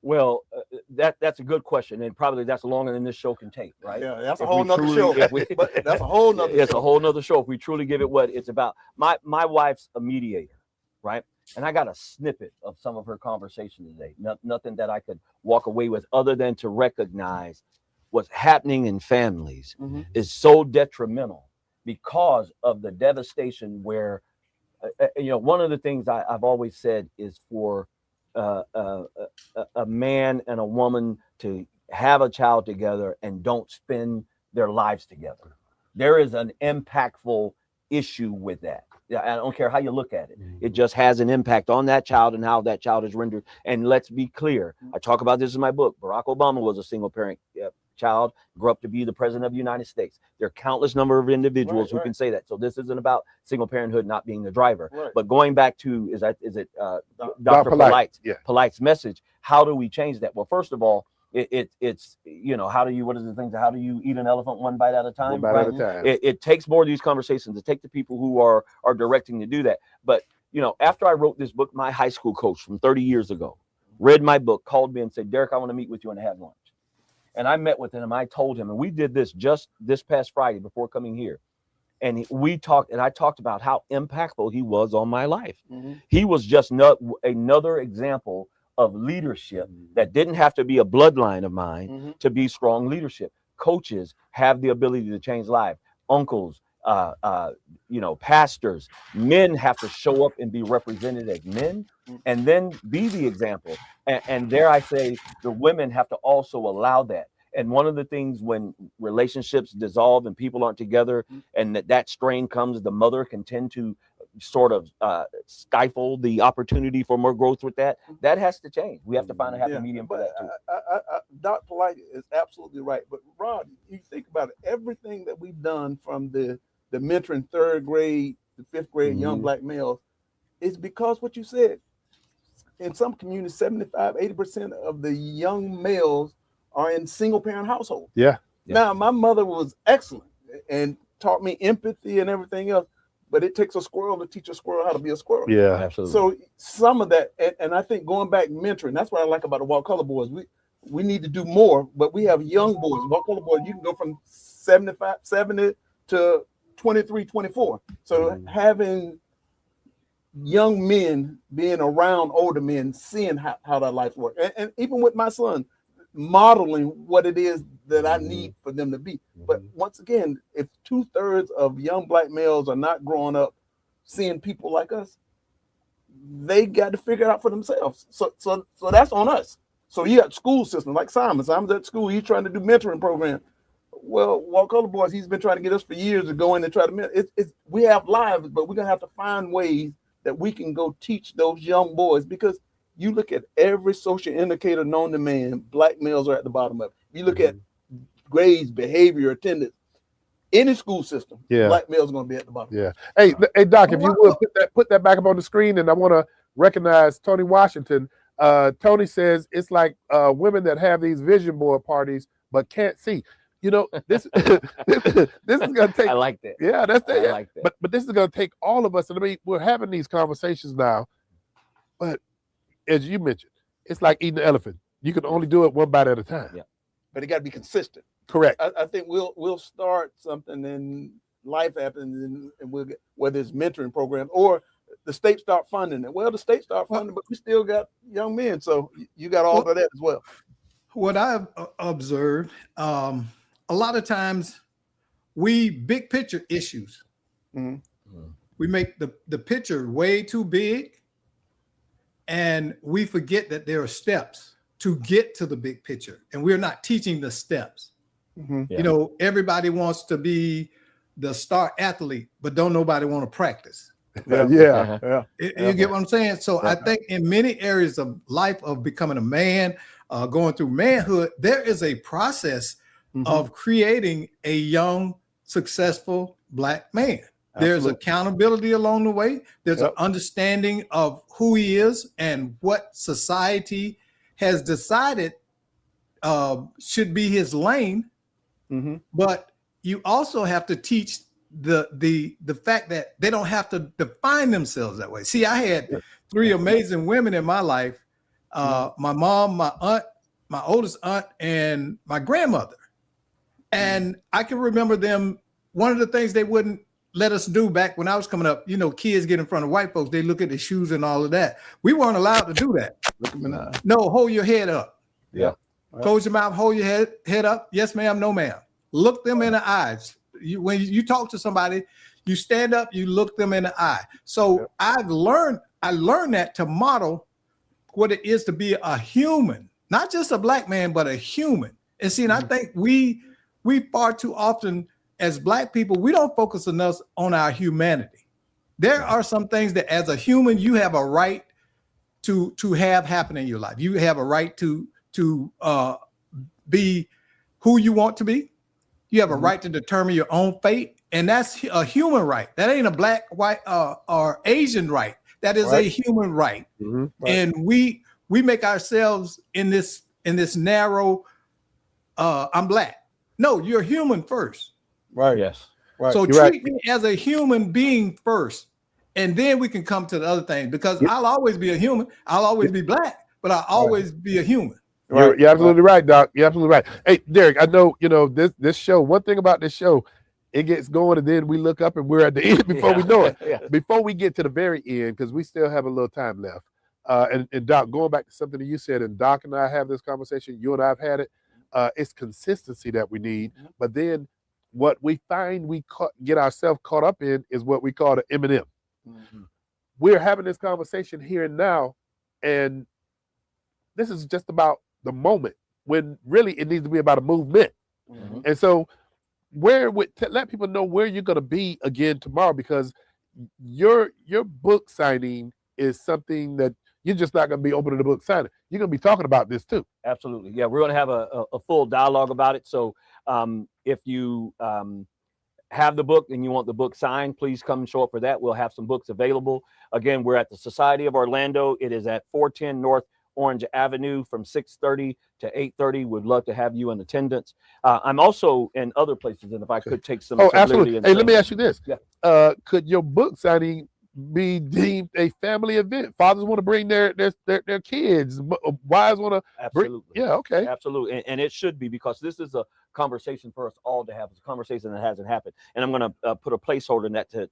Well, that's a good question, and probably that's longer than this show can take, right? Yeah, that's a whole nother show. But that's a whole nother. It's a whole nother show if we truly give it what it's about. My wife's a mediator, right? And I got a snippet of some of her conversation today. Nothing that I could walk away with other than to recognize what's happening in families is so detrimental because of the devastation where, one of the things I've always said is for a man and a woman to have a child together and don't spend their lives together. There is an impactful issue with that. I don't care how you look at it. It just has an impact on that child and how that child is rendered. And let's be clear. I talk about this in my book. Barack Obama was a single parent child, grew up to be the president of the United States. There are countless number of individuals who can say that. So this isn't about single parenthood not being the driver. But going back to, is it Dr. Polite's message? How do we change that? Well, first of all, it's how do you eat an elephant one bite at a time? One bite at a time. It takes more of these conversations to take the people who are directing to do that. But after I wrote this book, my high school coach from 30 years ago read my book, called me and said, Derek, I want to meet with you and have lunch. And I met with him. I told him, and we did this just this past Friday before coming here. And we talked, and I talked about how impactful he was on my life. He was just another example of leadership that didn't have to be a bloodline of mine to be strong leadership. Coaches have the ability to change lives. Uncles, pastors, men have to show up and be represented as men, and then be the example. And dare I say, the women have to also allow that. And one of the things when relationships dissolve and people aren't together, and that strain comes, the mother can tend to sort of stifle the opportunity for more growth with that. That has to change. We have to find a happy medium for that too. Dr. Polite is absolutely right. But Rod, you think about it, everything that we've done from the mentoring 3rd grade to 5th grade young black males, is because what you said. In some communities, 75-80% of the young males are in single parent households. Yeah. Now, my mother was excellent and taught me empathy and everything else, but it takes a squirrel to teach a squirrel how to be a squirrel. Yeah, absolutely. So some of that, and I think going back mentoring, that's what I like about the White Collar Boys. We need to do more, but we have young boys. White Collar Boys, you can go from 70 to 23, 24. So having young men being around older men, seeing how that life works. And even with my son, modeling what it is that I need for them to be. But once again, if 2/3 of young black males are not growing up seeing people like us, they got to figure it out for themselves. So that's on us. So you got school system like Simon's at school, he's trying to do mentoring program. Well, White Collar Boys, he's been trying to get us for years to go in and try to mentor. We have lives, but we're gonna have to find ways that we can go teach those young boys, because you look at every social indicator known to man, black males are at the bottom of it. You look at grades, behavior, attendance, any school system, black males are going to be at the bottom. Yeah. Hey, Doc, if you will put that back up on the screen, and I want to recognize Tony Washington. Tony says it's like women that have these vision board parties but can't see. You know, this this is gonna take. I like that. Yeah, that's that. I like that. But this is gonna take all of us. And I mean, we're having these conversations now, but as you mentioned, it's like eating an elephant. You can only do it one bite at a time. Yeah. But it got to be consistent. Correct. I think we'll start something and life happens, and we'll get, whether it's mentoring programs or the state start funding it. Well, the state start funding, but we still got young men, so you got all of that as well. What I've observed, a lot of times we big picture issues. We make the picture way too big, and we forget that there are steps to get to the big picture, and we're not teaching the steps. You know, everybody wants to be the star athlete, but don't nobody want to practice. Yeah. You get what I'm saying? So I think in many areas of life, of becoming a man, going through manhood, there is a process of creating a young, successful black man. There's accountability along the way. There's an understanding of who he is and what society has decided should be his lane. But you also have to teach the fact that they don't have to define themselves that way. See, I had 3 amazing women in my life: my mom, my aunt, my oldest aunt, and my grandmother. And I can remember them. One of the things they wouldn't let us do back when I was coming up, you know, kids get in front of white folks, they look at the shoes and all of that. We weren't allowed to do that. Look them in the eye. No, hold your head up. Yeah. Close your mouth, hold your head up. Yes, ma'am, no, ma'am. Look them in the eyes. When you talk to somebody, you stand up, you look them in the eye. So I learned that to model what it is to be a human, not just a black man, but a human. And see, and I think we far too often as black people, we don't focus enough on our humanity. There are some things that as a human, you have a right to have happen in your life. You have a right to be who you want to be. You have a right to determine your own fate. And that's a human right. That ain't a black, white, or Asian right. That is a human right. And we make ourselves in this narrow, I'm black. No, you're human first. Right. Yes. Right. So treat me as a human being first, and then we can come to the other things, because I'll always be a human. I'll always be black, but I'll always be a human. You're absolutely right, Doc. You're absolutely right. Hey, Derek, I know this show. One thing about this show, it gets going, and then we look up and we're at the end before we know it. Yeah. Before we get to the very end, because we still have a little time left. And Doc, going back to something that you said, and Doc and I have this conversation. You and I have had it. It's consistency that we need, but then what we find get ourselves caught up in is what we call the M&M. We're having this conversation here and now, and this is just about the moment when really it needs to be about a movement. And so let people know where you're going to be again tomorrow, because your book signing is something that you're just not going to be opening the book signing. You're going to be talking about this too. Absolutely. Yeah, we're going to have a full dialogue about it. So if you have the book and you want the book signed, please come and show up for that. We'll have some books available. Again, we're at the Society of Orlando. It is at 410 North Orange Avenue from 6:30 to 8:30. We'd love to have you in attendance. I'm also in other places, and if I could take some. Oh, absolutely. Hey, let me ask you this. Yeah. Could your book signing be deemed a family event? Fathers want to bring their kids. Wives want to Absolutely. Yeah, okay. Absolutely. And it should be, because this is a conversation for us all to have. It's a conversation that hasn't happened. And I'm going to put a placeholder in that to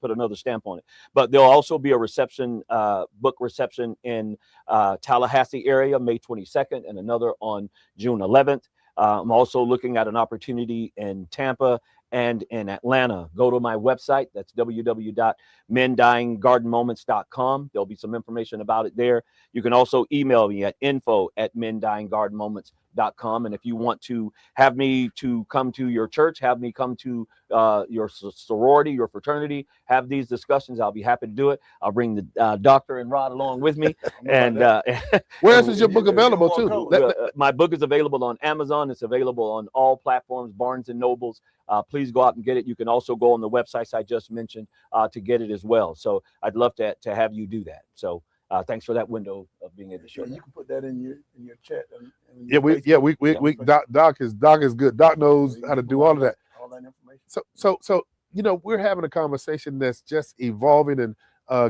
put another stamp on it. But there'll also be a reception, book reception in Tallahassee area, May 22nd, and another on June 11th. I'm also looking at an opportunity in Tampa and in Atlanta. Go to my website. That's www.mendyinggardenmoments.com. There'll be some information about it there. You can also email me at info@mendyinggardenmoments.com. And if you want to have me to come to your church, have me come to your sorority, your fraternity, have these discussions, I'll be happy to do it. I'll bring the doctor and Rod along with me. And where else is your book available too? My book is available on Amazon. It's available on all platforms, Barnes and Nobles. Please go out and get it. You can also go on the websites I just mentioned to get it as well. So I'd love to have you do that. So thanks for that window of being able to share. You can put that in your chat. Doc is good. Doc knows how to do all of that. All that information. So we're having a conversation that's just evolving, and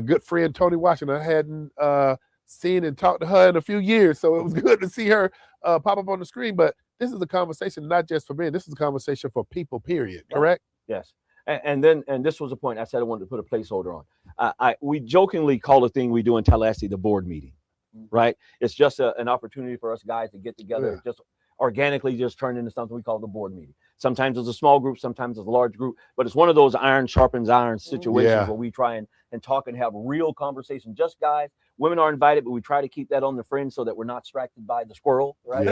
good friend Tony Washington, I hadn't seen and talked to her in a few years, so it was good to see her pop up on the screen. But this is a conversation not just for men. This is a conversation for people, period. Correct? Yes. And this was a point I said I wanted to put a placeholder on. We jokingly call the thing we do in Tallahassee the board meeting, right? It's just an opportunity for us guys to get together, just organically just turn into something we call the board meeting. Sometimes it's a small group, sometimes it's a large group, but it's one of those iron sharpens iron situations where we try and talk and have real conversation. Just guys. Women are invited, but we try to keep that on the fringe so that we're not distracted by the squirrel, right?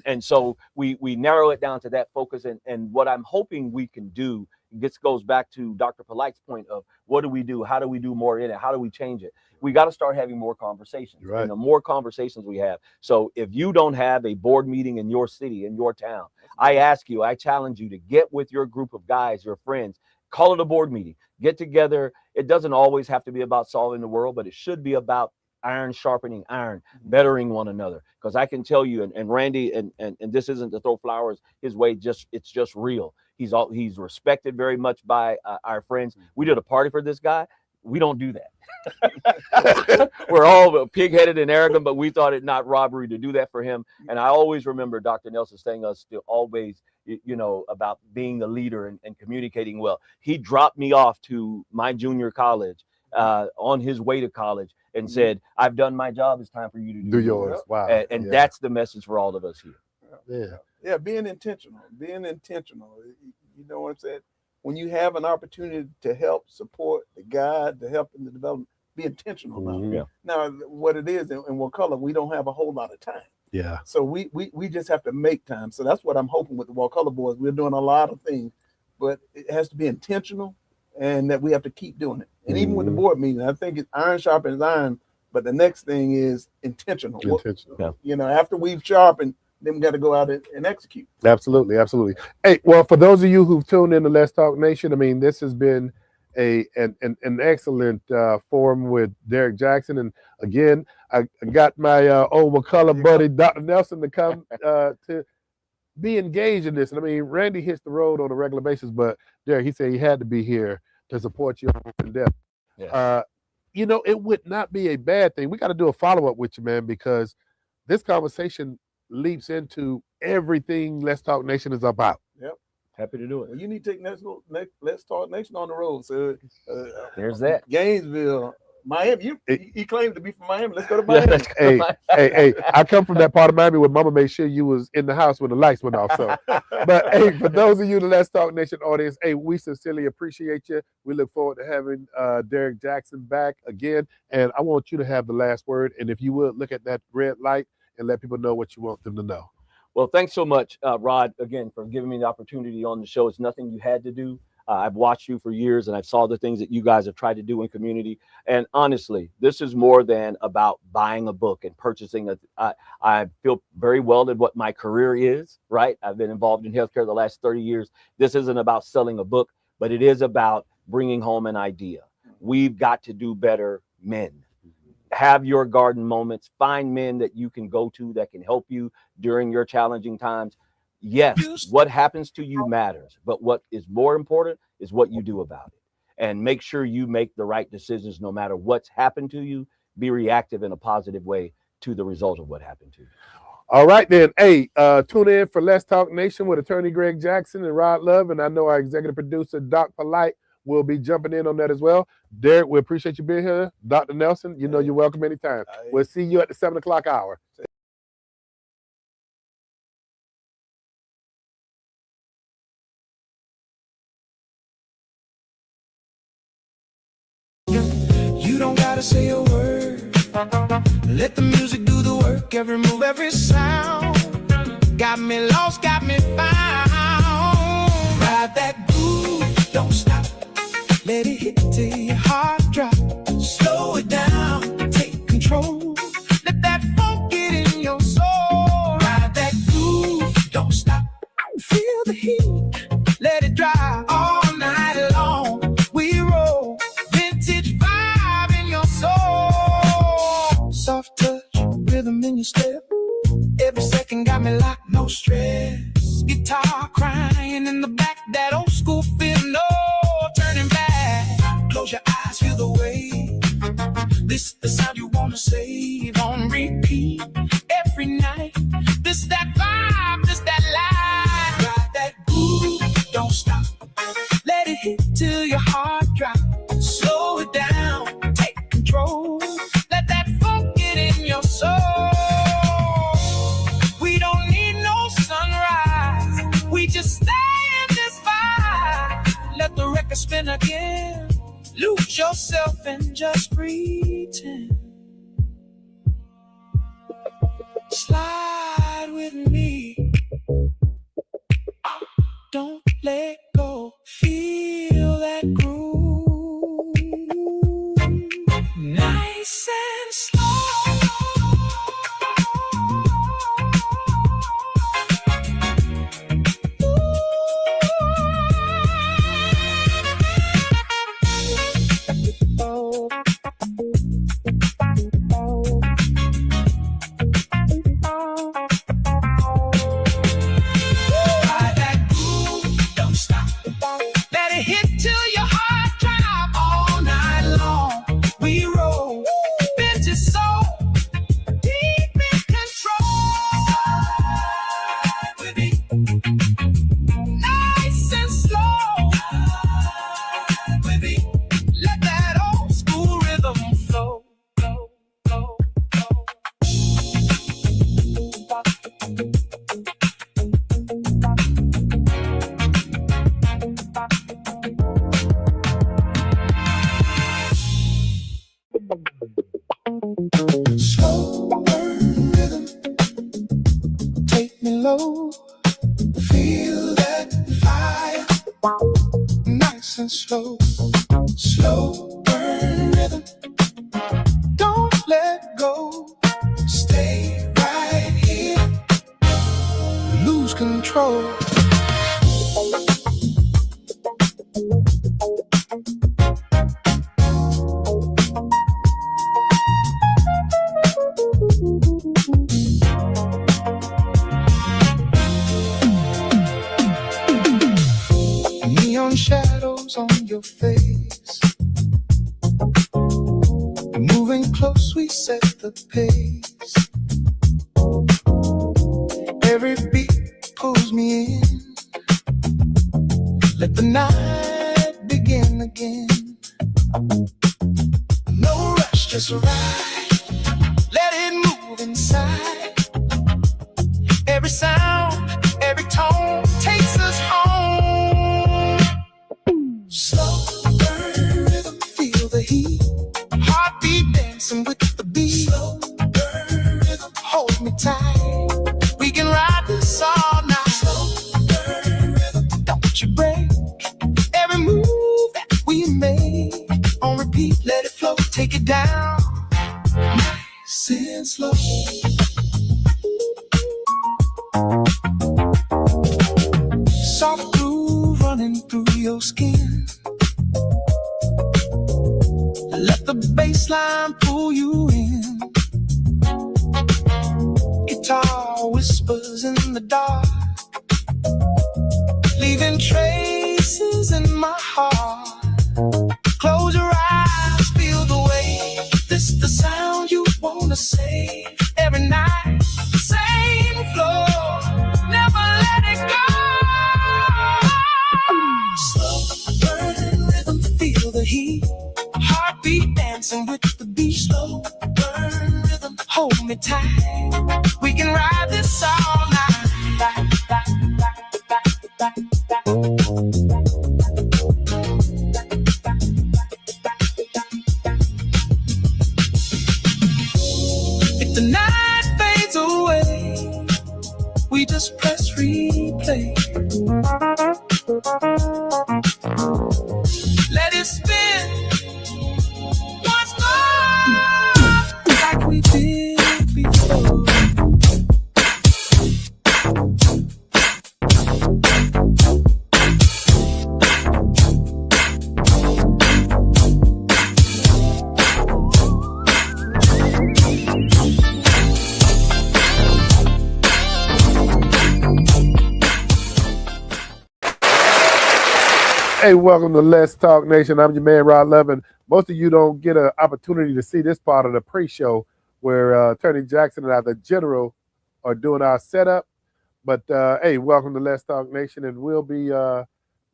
And so we narrow it down to that focus. And what I'm hoping we can do, this goes back to Dr. Polite's point of what do we do? How do we do more in it? How do we change it? We got to start having more conversations. Right. And the more conversations we have. So if you don't have a board meeting in your city, in your town, I challenge you to get with your group of guys, your friends, call it a board meeting, get together. It doesn't always have to be about solving the world, but it should be about iron sharpening iron, bettering one another. Because I can tell you, and Randy, and this isn't to throw flowers his way, it's just real. He's respected very much by our friends. We did a party for this guy. We don't do that. We're all pig-headed and arrogant, but we thought it not robbery to do that for him. And I always remember Dr. Nelson saying us to always, about being the leader and communicating well. He dropped me off to my junior college on his way to college and said, I've done my job. It's time for you to do yours. Wow. And that's the message for all of us here. Yeah, being intentional. You know what I'm saying? When you have an opportunity to help support, the guide, to help in the development, be intentional about it. Now, what it is in Wakulla, we don't have a whole lot of time. Yeah. So we just have to make time. So that's what I'm hoping with the Wakulla boys. We're doing a lot of things, but it has to be intentional, and that we have to keep doing it. And even with the board meeting, I think it's iron sharpens iron, but the next thing is intentional. After we've sharpened, then we got to go out and execute. Absolutely. Hey, well, for those of you who've tuned in to Let's Talk Nation, I mean, this has been an excellent forum with Derek Jackson. And again, I got my old Wakulla buddy, Dr. Nelson, to come to be engaged in this. And I mean, Randy hits the road on a regular basis, but Derek, he said he had to be here to support you in depth. It would not be a bad thing. We got to do a follow-up with you, man, because this conversation leaps into everything Let's Talk Nation is about. Happy to do it. Well, you need to take Let's Talk Nation on the road. So There's that. Gainesville, Miami. You claim to be from Miami. Let's go to Yeah, Miami. let's go. Hey, I come from that part of Miami where Mama made sure you was in the house when the lights went off. So, but hey, for those of you in the Let's Talk Nation audience, hey, we sincerely appreciate you. We look forward to having Derek Jackson back again, and I want you to have the last word. And if you would look at that red light and let people know what you want them to know. Well, thanks so much, Rod, again, for giving me the opportunity on the show. It's nothing you had to do. I've watched you for years, and I've saw the things that you guys have tried to do in community. And honestly, this is more than about buying a book and purchasing I feel very well at what my career is, right? I've been involved in healthcare the last 30 years. This isn't about selling a book, but it is about bringing home an idea. We've got to do better, men. Have your garden moments. Find men that you can go to that can help you during your challenging times. Yes, what happens to you matters, but what is more important is what you do about it. And make sure you make the right decisions no matter what's happened to you. Be reactive in a positive way to the result of what happened to you. All right, then. Hey, tune in for Let's Talk Nation with attorney Greg Jackson and Rod Love. And I know our executive producer, Doc Polite, will be jumping in on that as well. Derek, we appreciate you being here. Dr. Nelson, you know you're welcome anytime. We'll see you at the 7 o'clock hour. You don't gotta say a word. Let the music do the work. Every move, every sound. Got me lost, got me found. Ride that groove, don't stop. Let it hit till your heart drop. Slow it down, take control. Let that funk get in your soul. Ride that groove, don't stop. Feel the heat, let it dry all night long. We roll, vintage vibe in your soul. Soft touch, rhythm in your step. Every second got me locked, no stress. Guitar crying in the back, that old school feel, no turning back. Close your eyes, feel the wave. This the sound you wanna save on repeat every night. This that vibe, this that life. Ride that groove, don't stop. Let it hit till your heart drop. Slow it down, take control. Let that funk get in your soul. We don't need no sunrise. We just stay in this vibe. Let the record spin again. Lose yourself and just pretend. Slide with me. Don't let go. Feel that groove. Nice and slow. Slow burn rhythm, take me low. Feel that fire, nice and slow. Slow burn rhythm, don't let go. Stay right here, lose control. Neon shadows on your face. Moving close, we set the pace. Every beat pulls me in. Let the night begin again. No rush, just ride. Let it move inside. Every sound, every tone takes us home. Slow burn rhythm, feel the heat. Heartbeat dancing with the beat. Slow burn rhythm, hold me tight. We can ride this all night. Slow burn rhythm, don't you break. Every move that we make on repeat, let it flow, take it down. Nice and slow. Soft groove running through your skin. Let the bass line pull you in. Guitar whispers in the dark, leaving traces in my heart. Close your eyes, feel the wave. This the sound you wanna save. Every night, same floor, never let it go. Slow burn rhythm, feel the heat. Heartbeat dancing with the beat. Slow burn rhythm, hold me tight. We can ride this all night. If the night fades away, we just press replay. Let it spin once more, like we did before. Hey, welcome to Let's Talk Nation. I'm your man, Rod Love, and most of you don't get an opportunity to see this part of the pre-show where Attorney Jackson and I, the General, are doing our setup. But, hey, welcome to Let's Talk Nation, and we'll be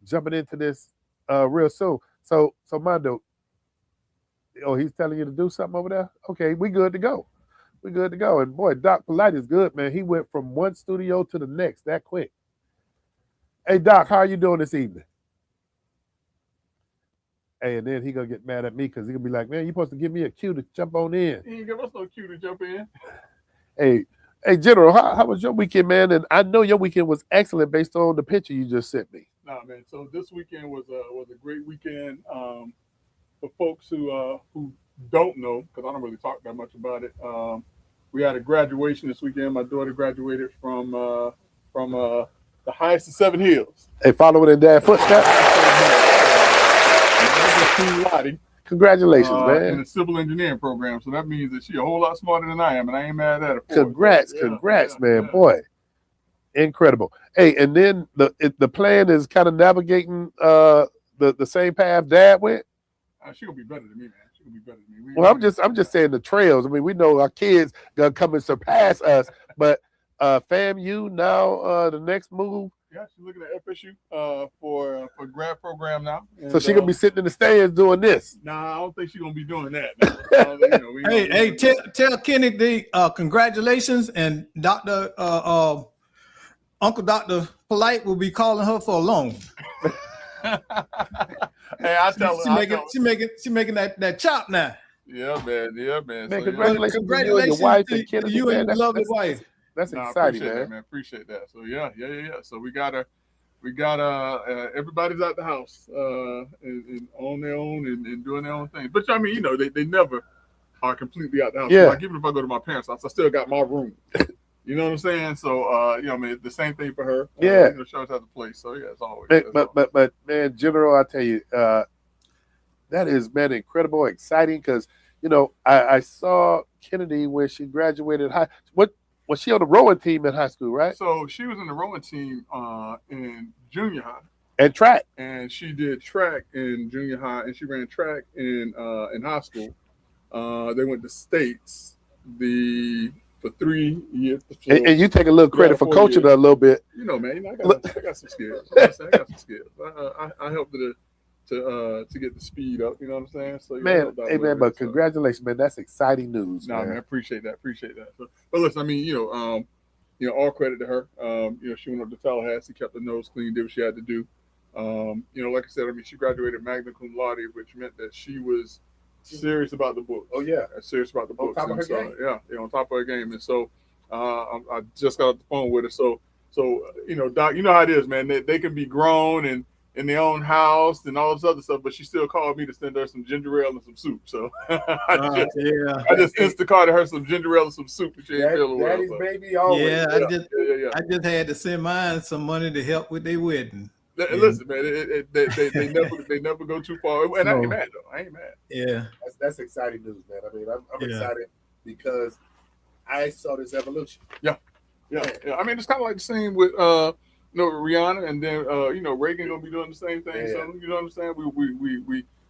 jumping into this real soon. So Mondo, oh, he's telling you to do something over there? Okay, we good to go. We good to go. And, boy, Doc Polite is good, man. He went from one studio to the next that quick. Hey, Doc, how are you doing this evening? Hey, and then he gonna get mad at me because he gonna be like, man, you supposed to give me a cue to jump on in. He ain't give us no cue to jump in. Hey, General, how was your weekend, man? And I know your weekend was excellent based on the picture you just sent me. Nah, man. So this weekend was a great weekend for folks who don't know, because I don't really talk that much about it. We had a graduation this weekend. My daughter graduated from the highest of Seven Hills. Hey, following in Dad's footsteps. Congratulations, man. In a civil engineering program. So that means that she's a whole lot smarter than I am, and I ain't mad at her. Congrats, man. Boy, incredible. Hey, and then the plan is kind of navigating the same path Dad went. She's gonna be better than me, man. She's gonna be better than me. Well, I'm just saying the trails. I mean, we know our kids gonna come and surpass us, but FAMU now the next move. Yeah, she's looking at FSU for grad program now. And, so she's gonna be sitting in the stands doing this. Nah, I don't think she's gonna be doing that. Tell Kenny congratulations, and Dr. Uncle Dr. Polite will be calling her for a loan. Hey, I tell her. She making that chop now. Yeah, man. Man, so, congratulations to you and your wife and Kennedy. You and your lovely wife. That's exciting, man. Appreciate that. So yeah. So we got everybody's out the house and on their own and doing their own thing. But I mean, they never are completely out the house. Yeah. So, like, even if I go to my parents' house, I still got my room. You know what I'm saying? So I mean, the same thing for her. Yeah. She always has a place. So yeah, it's always. But man, General, I tell you, that is, man, incredible, exciting, because I saw Kennedy when she graduated high. What was she on the rowing team in high school, right? So she was in the rowing team in junior high. And track. And she did track in junior high, and she ran track in high school. They went to states. The for 3 years. And you take a little credit for 4 coaching years. her a little bit. You know, man, I got some skills. You know what I'm saying? I got some skills. I helped her to get the speed up. You know what I'm saying? So Man, hey man, but congratulations, man. That's exciting news. No, man, man. I appreciate that. So, but listen, I mean, all credit to her. She went up to Tallahassee, kept the nose clean, did what she had to do. Like I said, I mean, she graduated magna cum laude, which meant that she was serious about the book. Oh yeah, serious about the books. On top of her game. Yeah, on top of her game. And so I just got off the phone with her. So Doc, you know how it is, man. They can be grown and in their own house and all this other stuff, but she still called me to send her some ginger ale and some soup. So I just Instacarted her some ginger ale and some soup. And she ain't feeling well. Daddy's baby always. Yeah, I just had to send mine some money to help with their wedding. Listen, man, they never go too far, and I ain't mad though. I ain't mad. Yeah, that's exciting news, man. I mean, I'm excited because I saw this evolution. Yeah. I mean, it's kind of like the same with Rihanna, and then Reagan gonna be doing the same thing. Yeah. So you know what I'm saying?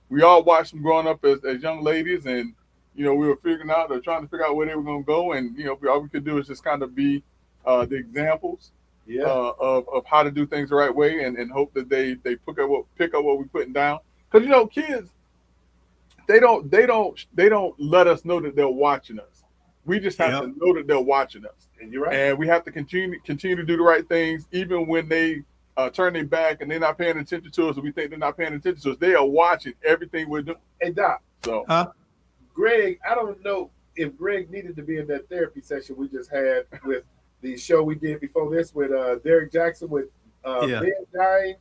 We all watched them growing up as young ladies, and we were trying to figure out where they were gonna go, and all we could do is just kind of be the examples. Yeah. Of how to do things the right way, and hope that they pick up what we're putting down. Because kids, they don't let us know that they're watching us. We just have to know that they're watching us. And you're right. And we have to continue to do the right things, even when they turn their back and they're not paying attention to us, and we think they're not paying attention to us. They are watching everything we're doing. Hey Doc. So Greg, I don't know if Greg needed to be in that therapy session we just had with the show we did before this with Derek Jackson with men dying.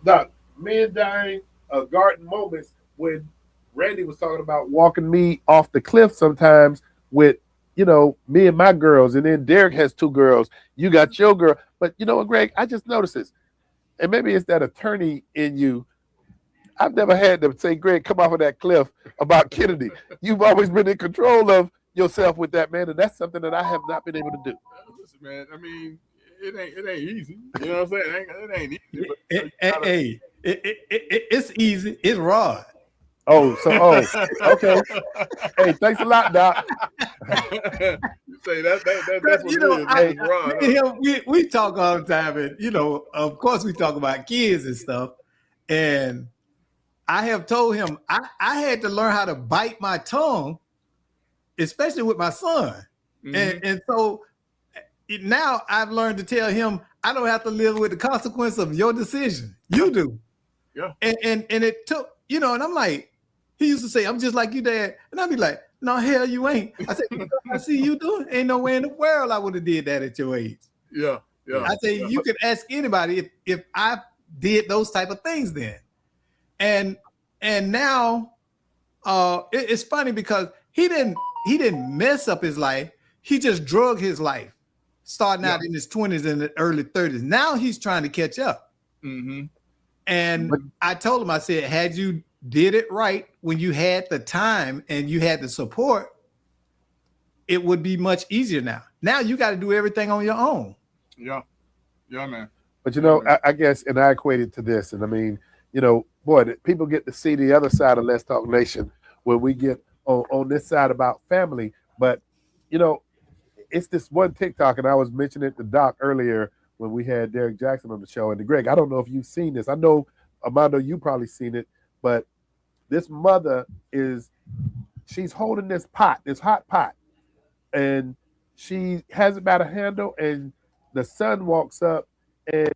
Doc, men dying, garden moments when Randy was talking about walking me off the cliff sometimes with, me and my girls, and then Derek has 2 girls. You got your girl. But you know what, Greg, I just noticed this. And maybe it's that attorney in you. I've never had them say, Greg, come off of that cliff about Kennedy. You've always been in control of yourself with that, man, and that's something that I have not been able to do. Listen, man, I mean, it ain't easy. You know what I'm saying? It ain't easy. It's easy. It's raw. Okay. Hey, thanks a lot, Doc. You say that's what it is. Raw. We talk all the time, and of course, we talk about kids and stuff. And I have told him I had to learn how to bite my tongue, especially with my son. Mm-hmm. And so now I've learned to tell him I don't have to live with the consequence of your decision. You do. Yeah. And it took, and I'm like, he used to say, I'm just like you, Dad. And I'd be like, no, hell, you ain't. I said, I see you doing. Ain't no way in the world I would have did that at your age. Yeah. I say, you can ask anybody if I did those type of things then. And now it's funny because he didn't mess up his life. He just drug his life, starting out in his 20s and the early 30s. Now he's trying to catch up. Mm-hmm. And I told him, I said, had you did it right when you had the time and you had the support, it would be much easier now. Now you got to do everything on your own. Yeah, man. But I guess, and I equate it to this, and I mean, boy, people get to see the other side of Let's Talk Nation when we get on this side about family. But it's this one TikTok, and I was mentioning it to Doc earlier when we had Derek Jackson on the show. And Greg, I don't know if you've seen this. I know, Armando, you probably seen it, but this mother she's holding this hot pot, and she has it by the handle, and the son walks up and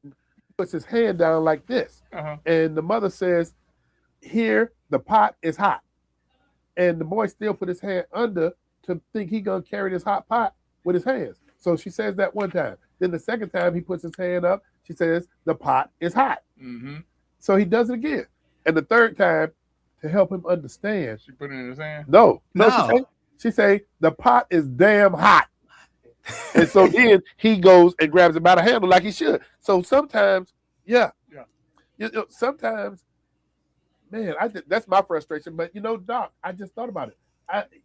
puts his hand down like this. Uh-huh. And the mother says, here, the pot is hot. And the boy still put his hand under to think he gonna carry this hot pot with his hands. So she says that one time. Then the second time he puts his hand up, she says, the pot is hot. Mm-hmm. So he does it again. And the third time, to help him understand. She put it in his hand? No. She say, the pot is damn hot. And so then he goes and grabs it by the handle like he should. So sometimes, sometimes, man, that's my frustration. But Doc, I just thought about it.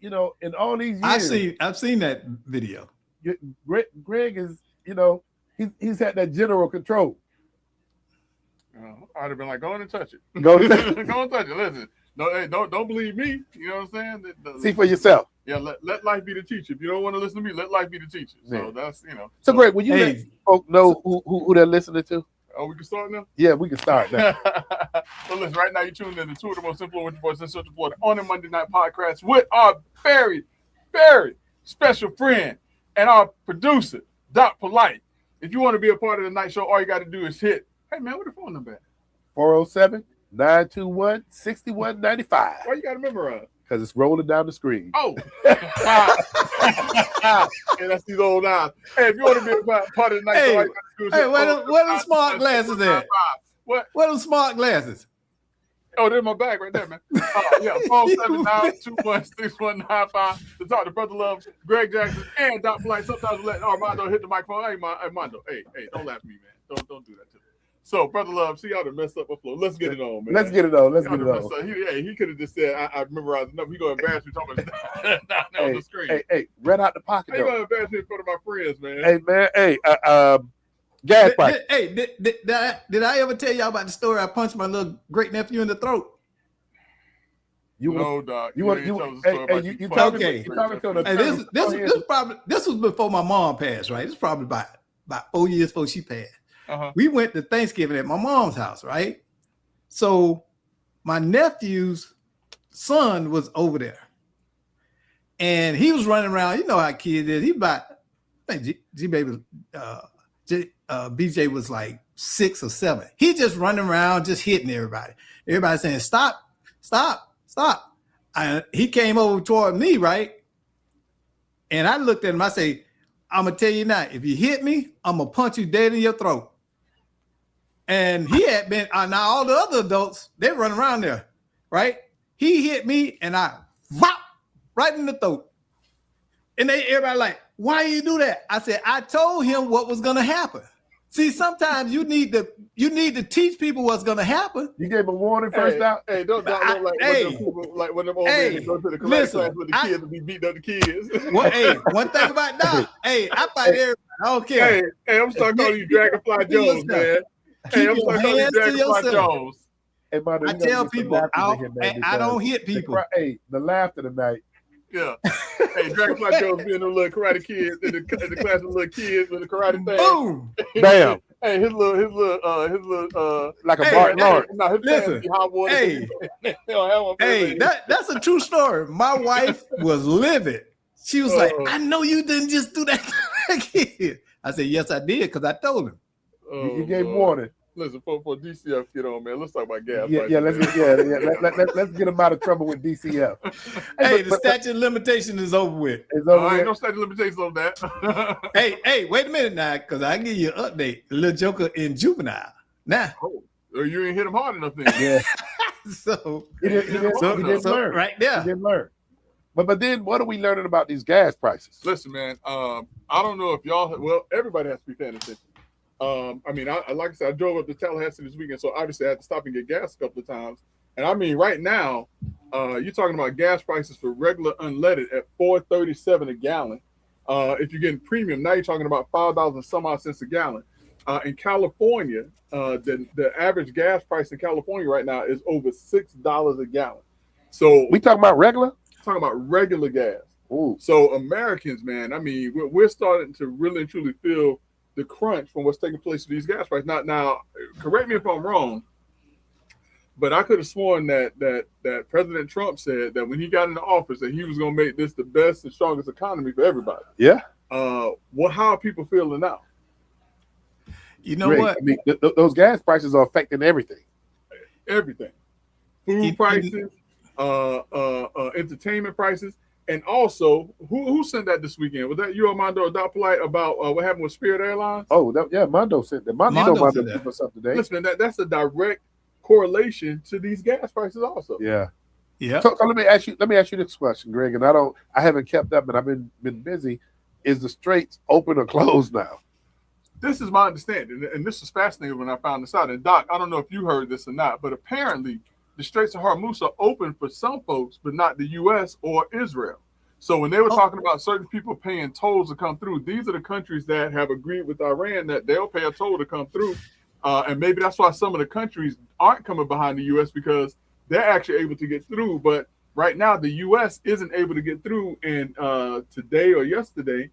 In all these years, I've seen that video. Greg is, he's had that general control. I'd have been like, go in and touch it. Go and touch it. Go and touch it. Listen, no, hey, don't believe me. You know what I'm saying? See for yourself. Yeah, let life be the teacher. If you don't want to listen to me, let life be the teacher. So Man. that's, you know. So Greg, will you let Hey, folk know who they're listening to? Oh, we can start now? Yeah, we can start now. So listen, right now you're tuned in to two of the most influential voices in Central Florida on the Monday Night Podcast with our very, very special friend and our producer, Doc Polite. If you want to be a part of the night show, all you got to do is hit, hey man, what the phone number at? 407-921-6195. Why you got to memorize? Because it's rolling down the screen. Oh. And that's these old eyes. Hey, if you want to be a part of the night show, all you got to do is Hey, hit where the smart glasses at? What? Where the smart glasses? Oh, they're in my bag right there, man. Yeah, 479-216-6195 to talk to Brother Love, Greg Jackson, and Doc Polite. Sometimes we let Armando hit the microphone. Hey, Armando, hey, don't laugh at me, man. Don't do that to me. So, Brother Love, see y'all to mess up my flow. Let's get it on, man. Let's get it on. Let's get it on. He could have just said, I memorized enough. He going to embarrass me talking about on the screen. Hey, right out the pocket. He going to embarrass me in front of my friends, man. Hey, man. Hey, gas price. Hey, did I ever tell y'all about the story? I punched my little great nephew in the throat. No, Doc. You talking to the Hey, this was before my mom passed, right? It's probably about 4 years before she passed. Uh-huh. We went to Thanksgiving at my mom's house, right? So my nephew's son was over there, and he was running around. You know how kids is. He about, I think G-Baby, BJ was like 6 or 7. He just running around, just hitting everybody. Everybody saying, "Stop, stop, stop!" He came over toward me, right? And I looked at him. I say, "I'm gonna tell you now. If you hit me, I'm gonna punch you dead in your throat." And he had been, now all the other adults, they run around there, right? He hit me and I whop right in the throat. And everybody like, why you do that? I said, I told him what was gonna happen. See, sometimes you need to teach people what's gonna happen. You gave a warning first out. Hey, don't like when them old men go to the karate class with the kids and be beating up the kids. One thing about Doc, I fight everybody. I don't care. Hey, I'm starting calling you Dragonfly Jones, man. Hey, I'm starting calling you Dragonfly Jones. Hey, Mother, I tell people, I don't hit people. The laughter tonight. Yeah. Hey, Dragonfly Jones being them little karate kids in the class of little kids with the karate thing. Boom. Bam. Hey, his little like a Martin Lawrence. No, his listen. hot water. Hey, that's a true story. My wife was livid. She was like, I know you didn't just do that to that kid. I said, yes, I did, because I told him. You gave warning. Listen, for DCF, get on, man. Let's talk about gas. Let's get him out of trouble with DCF. Hey, the statute of limitation is over with. It's over with. Ain't no statute of limitations on that. Hey, wait a minute now, because I give you an update. The little joker in juvenile. Now. You ain't hit him hard enough then. Yeah. So he didn't learn. Right there. He didn't learn. But then what are we learning about these gas prices? Listen, man, I don't know if everybody has to be paying attention. I mean, like I said, I drove up to Tallahassee this weekend, so obviously I had to stop and get gas a couple of times. And I mean, right now, you're talking about gas prices for regular unleaded at $4.37 a gallon. If you're getting premium, now you're talking about $5 and some odd cents a gallon. In California, the average gas price in California right now is over $6 a gallon. So we talking about regular? Talking about regular gas. Ooh. So Americans, man, I mean, we're starting to really and truly feel the crunch from what's taking place with these gas prices. Now, correct me if I'm wrong, but I could have sworn that President Trump said that when he got into office that he was going to make this the best and strongest economy for everybody. Yeah. How are people feeling now? You know what? I mean, those gas prices are affecting everything. Everything. Food prices, entertainment prices. And also, who sent that this weekend? Was that you, Armando, or Doc Polite about what happened with Spirit Airlines? Oh, Mondo sent that. Mondo sent us up today. Listen, that's a direct correlation to these gas prices, also. Yeah. Yeah. So let me ask you this question, Greg. And I haven't kept up, and I've been busy. Is the straits open or closed now? This is my understanding, and this is fascinating when I found this out. And Doc, I don't know if you heard this or not, but apparently the Straits of Hormuz are open for some folks, but not the U.S. or Israel. So when they were talking about certain people paying tolls to come through, these are the countries that have agreed with Iran that they'll pay a toll to come through. And maybe that's why some of the countries aren't coming behind the U.S. because they're actually able to get through. But Right now, the U.S. isn't able to get through. And today or yesterday,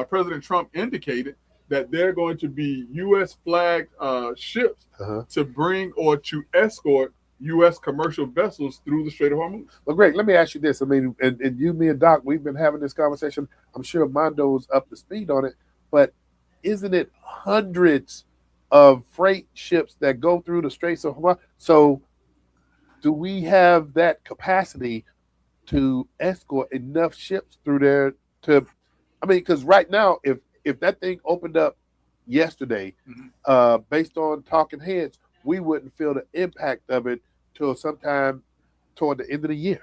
President Trump indicated that they're going to be U.S. flagged ships to bring or to escort U.S. commercial vessels through the Strait of Hormuz. Well, Greg, let me ask you this. I mean, and you, me, and Doc, we've been having this conversation. I'm sure Mondo's up to speed on it, but isn't it hundreds of freight ships that go through the Straits of Hormuz? So do we have that capacity to escort enough ships through there to, I mean, because right now, if that thing opened up yesterday, based on talking heads, we wouldn't feel the impact of it till sometime toward the end of the year.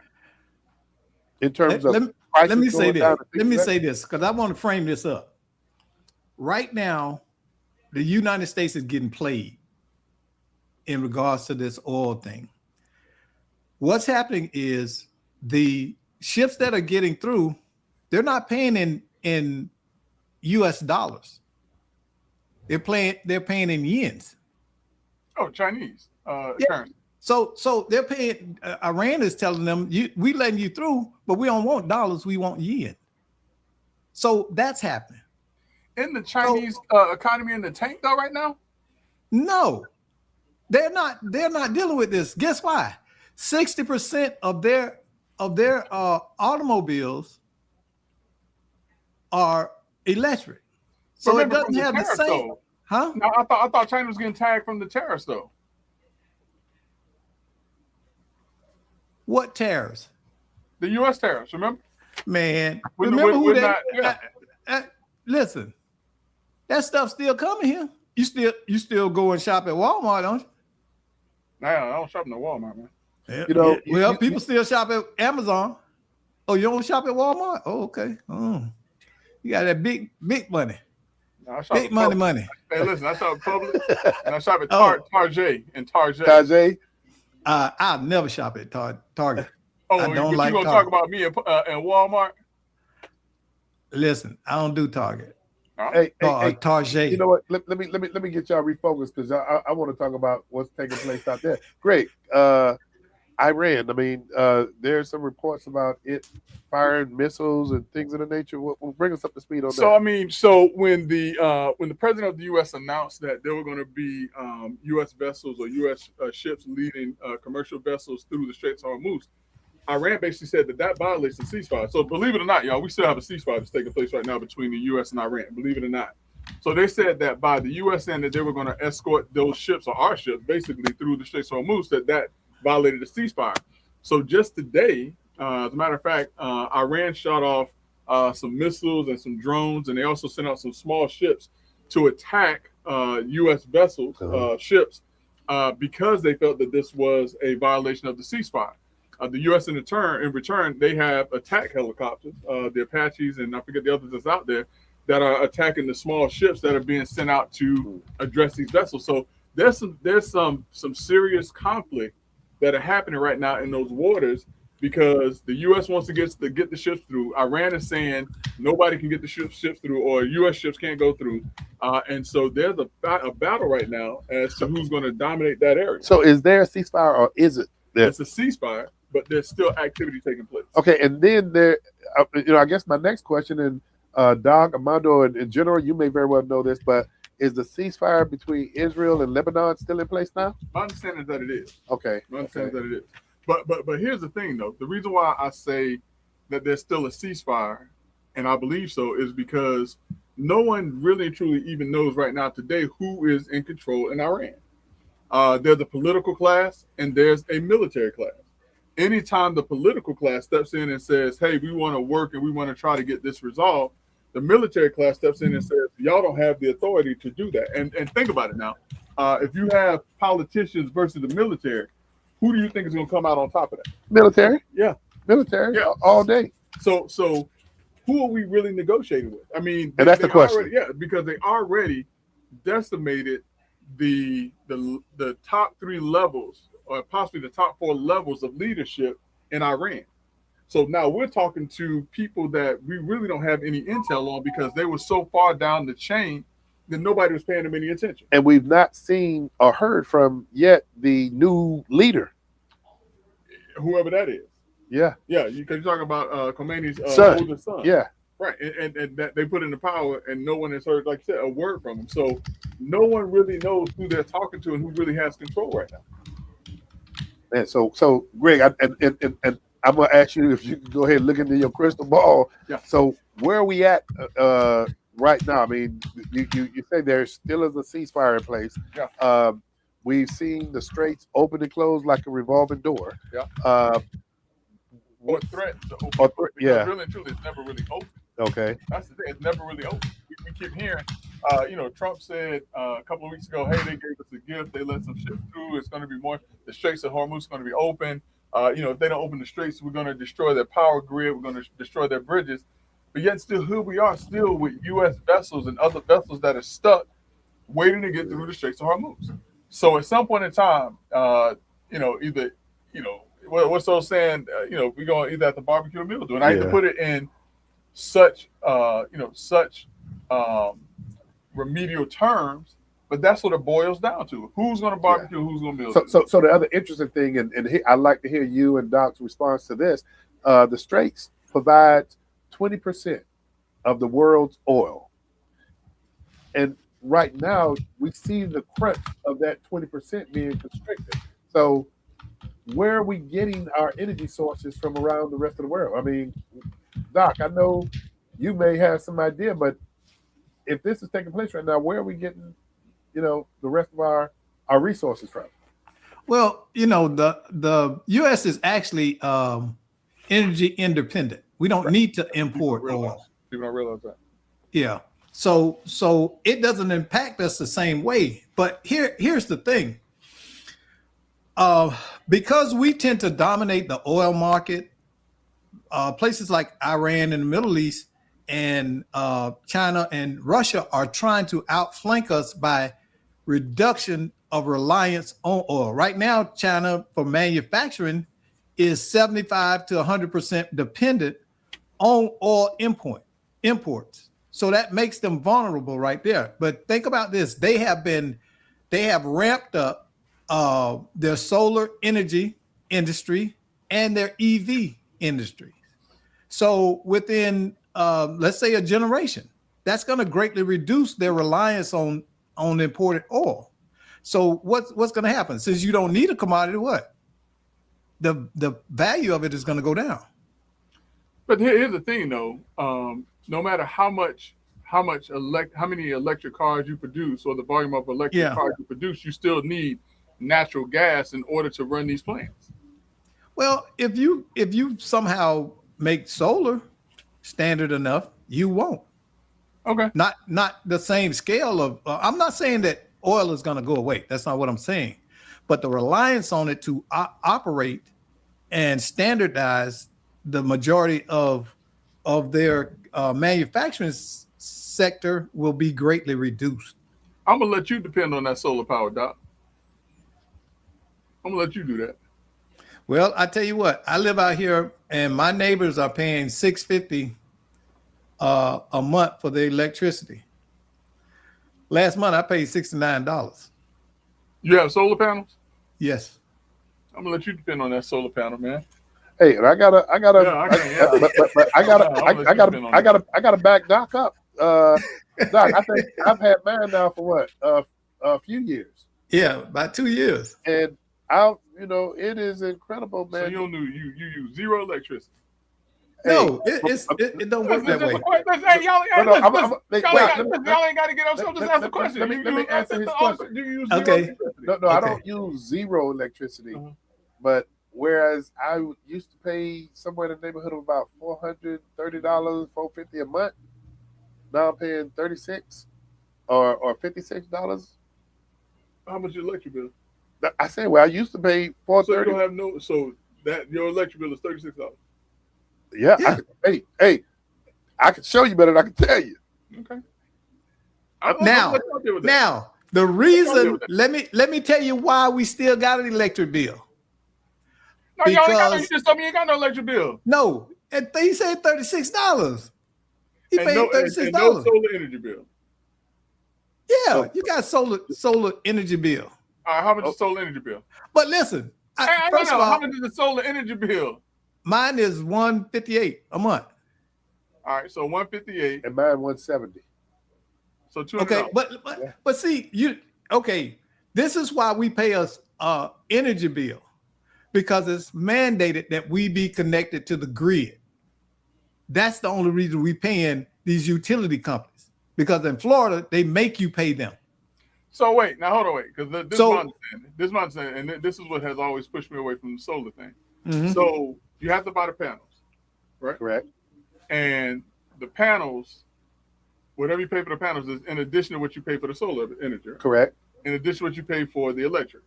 In terms of let me say this. Let me say this, because I want to frame this up. Right now, the United States is getting played in regards to this oil thing. What's happening is the ships that are getting through, they're not paying in US dollars. They're paying in yens. Oh, Chinese currency. So they're paying. Iran is telling them, we letting you through, but we don't want dollars, we want yen. So that's happening. In the Chinese economy in the tank though right now? No, they're not dealing with this. Guess why? 60% of their automobiles are electric. So it doesn't have the same, though. Huh? No, I thought China was getting tagged from the tariffs though. What tariffs? The U.S. tariffs, remember? Man, listen, that stuff's still coming here. You still go and shop at Walmart, don't you? No, I don't shop in the Walmart, man. Yeah, people still shop at Amazon. Oh, you don't shop at Walmart? Oh, okay. Oh, you got that big money. No, I shop big money. Hey, listen, I shop at Publix and I shop at Target and Target. Tajay? I'll never shop at Target. Oh, I don't like you gonna talk about me and Walmart? Listen, I don't do Target. Hey, Target. You know what? Let me get y'all refocused, because I want to talk about what's taking place out there. Great. Iran. I mean, there's some reports about it firing missiles and things of the nature. We'll bring us up to speed on that. So I mean, when the president of the U.S. announced that there were going to be U.S. vessels or U.S. ships leading commercial vessels through the Straits of Hormuz, Iran basically said that violates the ceasefire. So believe it or not, y'all, we still have a ceasefire that's taking place right now between the U.S. and Iran. Believe it or not. So they said that by the U.S. saying that they were going to escort those ships, or our ships, basically through the Straits of Hormuz, that violated the ceasefire. So just today, as a matter of fact, Iran shot off some missiles and some drones, and they also sent out some small ships to attack U.S. vessels, ships, because they felt that this was a violation of the ceasefire. The U.S. in return, they have attack helicopters, the Apaches, and I forget the others that's out there, that are attacking the small ships that are being sent out to address these vessels. So there's some serious conflict that are happening right now in those waters, because the U.S. wants to get the ships through. Iran is saying nobody can get the ships through, or U.S. ships can't go through. And so there's a battle right now as to who's going to dominate that area. So is there a ceasefire, or is it there? It's a ceasefire, but there's still activity taking place. Okay, and then there, I guess my next question, and Doc, Armando, and in general, you may very well know this, but is the ceasefire between Israel and Lebanon still in place now? My understanding is that it is. Okay. My understanding is that it is. But here's the thing, though. The reason why I say that there's still a ceasefire, and I believe so, is because no one really and truly even knows right now today who is in control in Iran. There's a political class and there's a military class. Anytime the political class steps in and says, hey, we want to work and we want to try to get this resolved, the military class steps in and says, y'all don't have the authority to do that. And think about it now. If you have politicians versus the military, who do you think is going to come out on top of that? Military. Yeah. Military. Yeah. All day. So who are we really negotiating with? I mean, and that's the question. Because they already decimated the top 3 levels, or possibly the top 4 levels of leadership in Iran. So now we're talking to people that we really don't have any intel on, because they were so far down the chain that nobody was paying them any attention. And we've not seen or heard from yet the new leader. Whoever that is. Yeah. Yeah, because you're talking about Khomeini's Son. older son. Yeah. Right, and that they put into power, and no one has heard, like you said, a word from him. So no one really knows who they're talking to and who really has control right now. And so Greg, and I'm gonna ask you if you can go ahead and look into your crystal ball. Yeah. So where are we at right now? I mean, you say there still is a ceasefire in place. Yeah. We've seen the straits open and close like a revolving door. Yeah. Or threat to open. Yeah. Really and truly, it's never really open. Okay. That's the thing. It's never really open. We keep hearing, Trump said a couple of weeks ago, hey, they gave us a gift. They let some shit through. It's going to be more. The Straits of Hormuz is going to be open. If they don't open the straits, we're going to destroy their power grid. We're going to destroy their bridges. But yet still here we are still with U.S. vessels and other vessels that are stuck waiting to get through the Straits of Hormuz. So at some point in time, what's those saying, we're going to either have to barbecue or mildew. And I hate to put it in such remedial terms, but that's what it boils down to. Who's going to barbecue? Who's going to build? So the other interesting thing, and I'd like to hear you and Doc's response to this. The Straits provides 20% of the world's oil, and right now we see the crunch of that 20% being constricted. So where are we getting our energy sources from around the rest of the world? I mean, Doc, I know you may have some idea, but if this is taking place right now, where are we getting, the rest of our resources from? Well, the U.S. is actually energy independent. We don't need to import oil. People don't realize that. Yeah. So it doesn't impact us the same way. But here's the thing. Because we tend to dominate the oil market, places like Iran and the Middle East and China and Russia are trying to outflank us by reduction of reliance on oil. Right now, China for manufacturing is 75 to 100% dependent on oil imports. So that makes them vulnerable right there. But think about this. They have ramped up their solar energy industry and their EV industry. So within, let's say, a generation, that's going to greatly reduce their reliance on imported oil. So what's going to happen? Since you don't need a commodity, what? The value of it is going to go down. But here's the thing, though. No matter how many electric cars you produce or the volume of electric cars you produce, you still need natural gas in order to run these plants. Well, if you somehow make solar standard enough, you won't. Okay. Not the same scale of. I'm not saying that oil is going to go away. That's not what I'm saying. But the reliance on it to operate and standardize the majority of their manufacturing sector will be greatly reduced. I'm gonna let you depend on that solar power, Doc. I'm gonna let you do that. Well, I tell you what, I live out here, and my neighbors are paying $650 a month for the electricity. Last month, I paid $69. You have solar panels? Yes. I'm gonna let you depend on that solar panel, man. Hey, and I gotta back Doc up. Doc, I think I've had mine now for what a few years. Yeah, about 2 years. And it is incredible, man. So you use zero electricity. No, it don't work that way. Y'all ain't got to get upset. Just ask a question. Let me answer his question. Do you use Okay. No, I don't use zero electricity. But whereas I used to pay somewhere in the neighborhood of about $430, $450 a month, now I'm paying $36 or $56. How much your electric bill? I say, well, I used to pay $430. So you don't have so that your electric bill is $36. Yeah. I can show you better than I can tell you. Okay. Now, the reason, let me tell you why we still got an electric bill. No, y'all ain't got you just told me you ain't got no electric bill. No, he said $36. He paid $36. No solar energy bill. Yeah, you got solar energy bill. All right, how much is solar energy bill? But listen, how much is the solar energy bill? Mine is $158 a month. All right, so 158. And mine 170. So $200. Okay, but see, this is why we pay a energy bill, because it's mandated that we be connected to the grid. That's the only reason we paying these utility companies, because in Florida they make you pay them. So wait, now hold on, wait, because this is my understanding. This is my understanding, and this is what has always pushed me away from the solar thing. Mm-hmm. So you have to buy the panels, right? Correct. And the panels, whatever you pay for the panels is in addition to what you pay for the solar energy. Right? Correct. In addition to what you pay for the electric.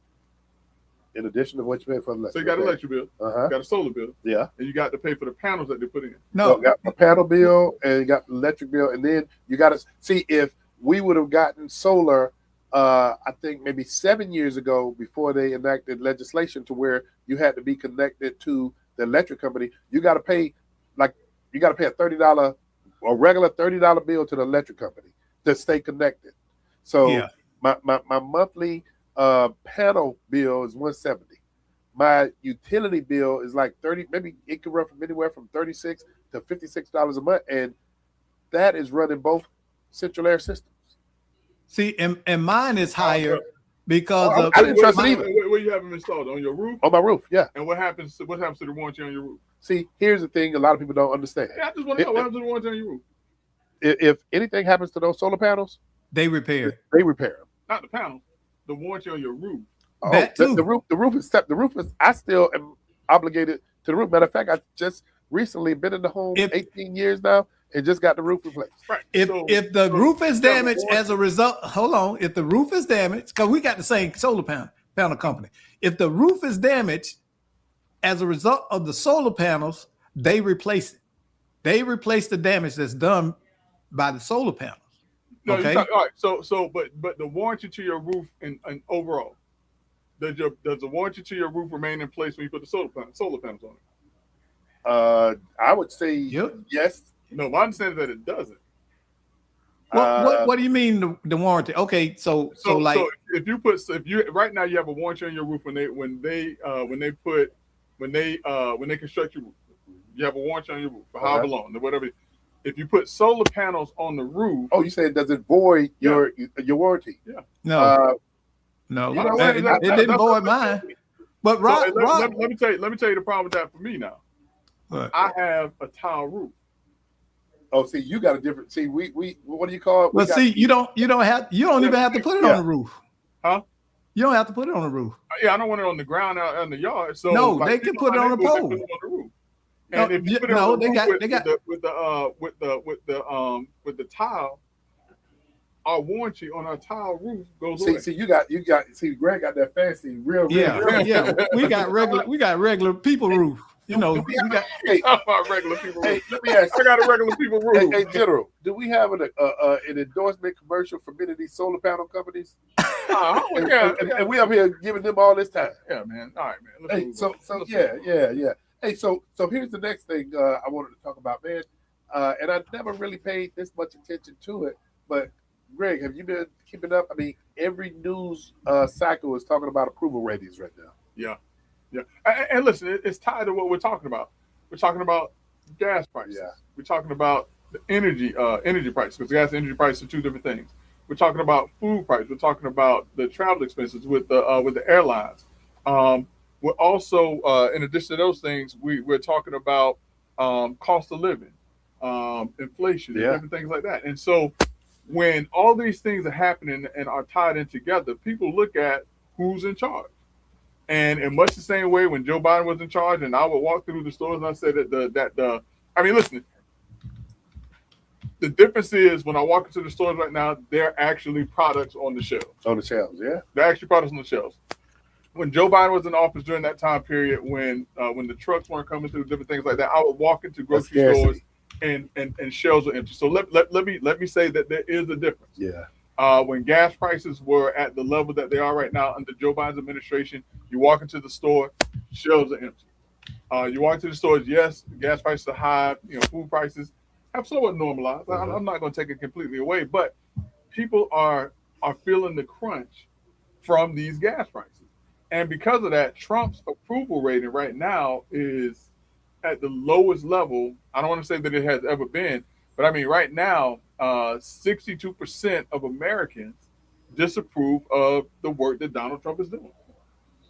In addition to what you pay for the electric. So you got an electric bill, you got a solar bill, yeah, and you got to pay for the panels that they put in. No, so you got a panel bill and you got the electric bill, and then you got to see if we would have gotten solar. I think maybe 7 years ago, before they enacted legislation to where you had to be connected to the electric company, you got to pay a $30 or regular $30 bill to the electric company to stay connected. So my monthly panel bill is $170. My utility bill is like $30. Maybe it could run from anywhere from $36 to $56 a month, and that is running both central air systems. See, and mine is higher because I didn't trust it either. Where you have them installed? On your roof? On my roof, yeah. And what happens to the warranty on your roof? See, here's the thing: a lot of people don't understand. Yeah, I just want to know what happens to the warranty on your roof. If anything happens to those solar panels, they repair. They repair them. Not the panels. The warranty on your roof. Oh, that too. The roof is set. The roof is. I still am obligated to the roof. Matter of fact, I just recently been in the home 18 years now. And just got the roof replaced. Right. If the roof is damaged as a result, hold on. If the roof is damaged, because we got the same solar panel company. If the roof is damaged as a result of the solar panels, they replace it. They replace the damage that's done by the solar panels. No, okay. All right. So, but the warranty to your roof and overall, does the warranty to your roof remain in place when you put the solar panels on it? I would say yes. No, my understanding is that it doesn't. What do you mean the warranty? Okay, so if you right now you have a warranty on your roof when they construct your roof, you have a warranty on your roof for however long, whatever. If you put solar panels on the roof, you said does it void your warranty? Yeah. No, it didn't void mine. But let me tell you the problem with that for me now. What? I have a tile roof. Oh, see, you got a different. See, we what do you call it? Well, see, you don't even have to put it on the roof. Huh? You don't have to put it on the roof. Yeah, I don't want it on the ground out in the yard. So no, they can put it on a pole. Put it on the roof. And if you put it on the roof with the tile, our warranty on our tile roof goes away. See, Greg got that fancy real. Yeah. We got regular people roof. You know, we got regular people roof. Hey, let me ask. I got a regular people roof. Hey, General, do we have an endorsement commercial for many of these solar panel companies? And we up here giving them all this time. Yeah, man. All right, man. Yeah. Hey, so here's the next thing I wanted to talk about, man. And I never really paid this much attention to it, but Greg, have you been keeping up? I mean, every news cycle is talking about approval ratings right now. Yeah. And listen, it's tied to what we're talking about. We're talking about gas prices. Yeah. We're talking about the energy prices, because gas and energy prices are two different things. We're talking about food prices. We're talking about the travel expenses with the airlines. We're also, in addition to those things, we're talking about cost of living, inflation, and different things like that. And so when all these things are happening and are tied in together, people look at who's in charge. And in much the same way when Joe Biden was in charge, and I would walk through the stores and I said listen, the difference is when I walk into the stores right now, they're actually products on the shelves. On the shelves, yeah. They're actually products on the shelves. When Joe Biden was in office during that time period, when the trucks weren't coming through, different things like that, I would walk into grocery stores and shelves were empty. So let me say that there is a difference. Yeah. When gas prices were at the level that they are right now under Joe Biden's administration, you walk into the store, shelves are empty. You walk into the stores, yes, gas prices are high. Food prices have somewhat normalized. I'm not going to take it completely away, but people are feeling the crunch from these gas prices, and because of that, Trump's approval rating right now is at the lowest level. I don't want to say that it has ever been, but I mean, right now, 62% of Americans disapprove of the work that Donald Trump is doing.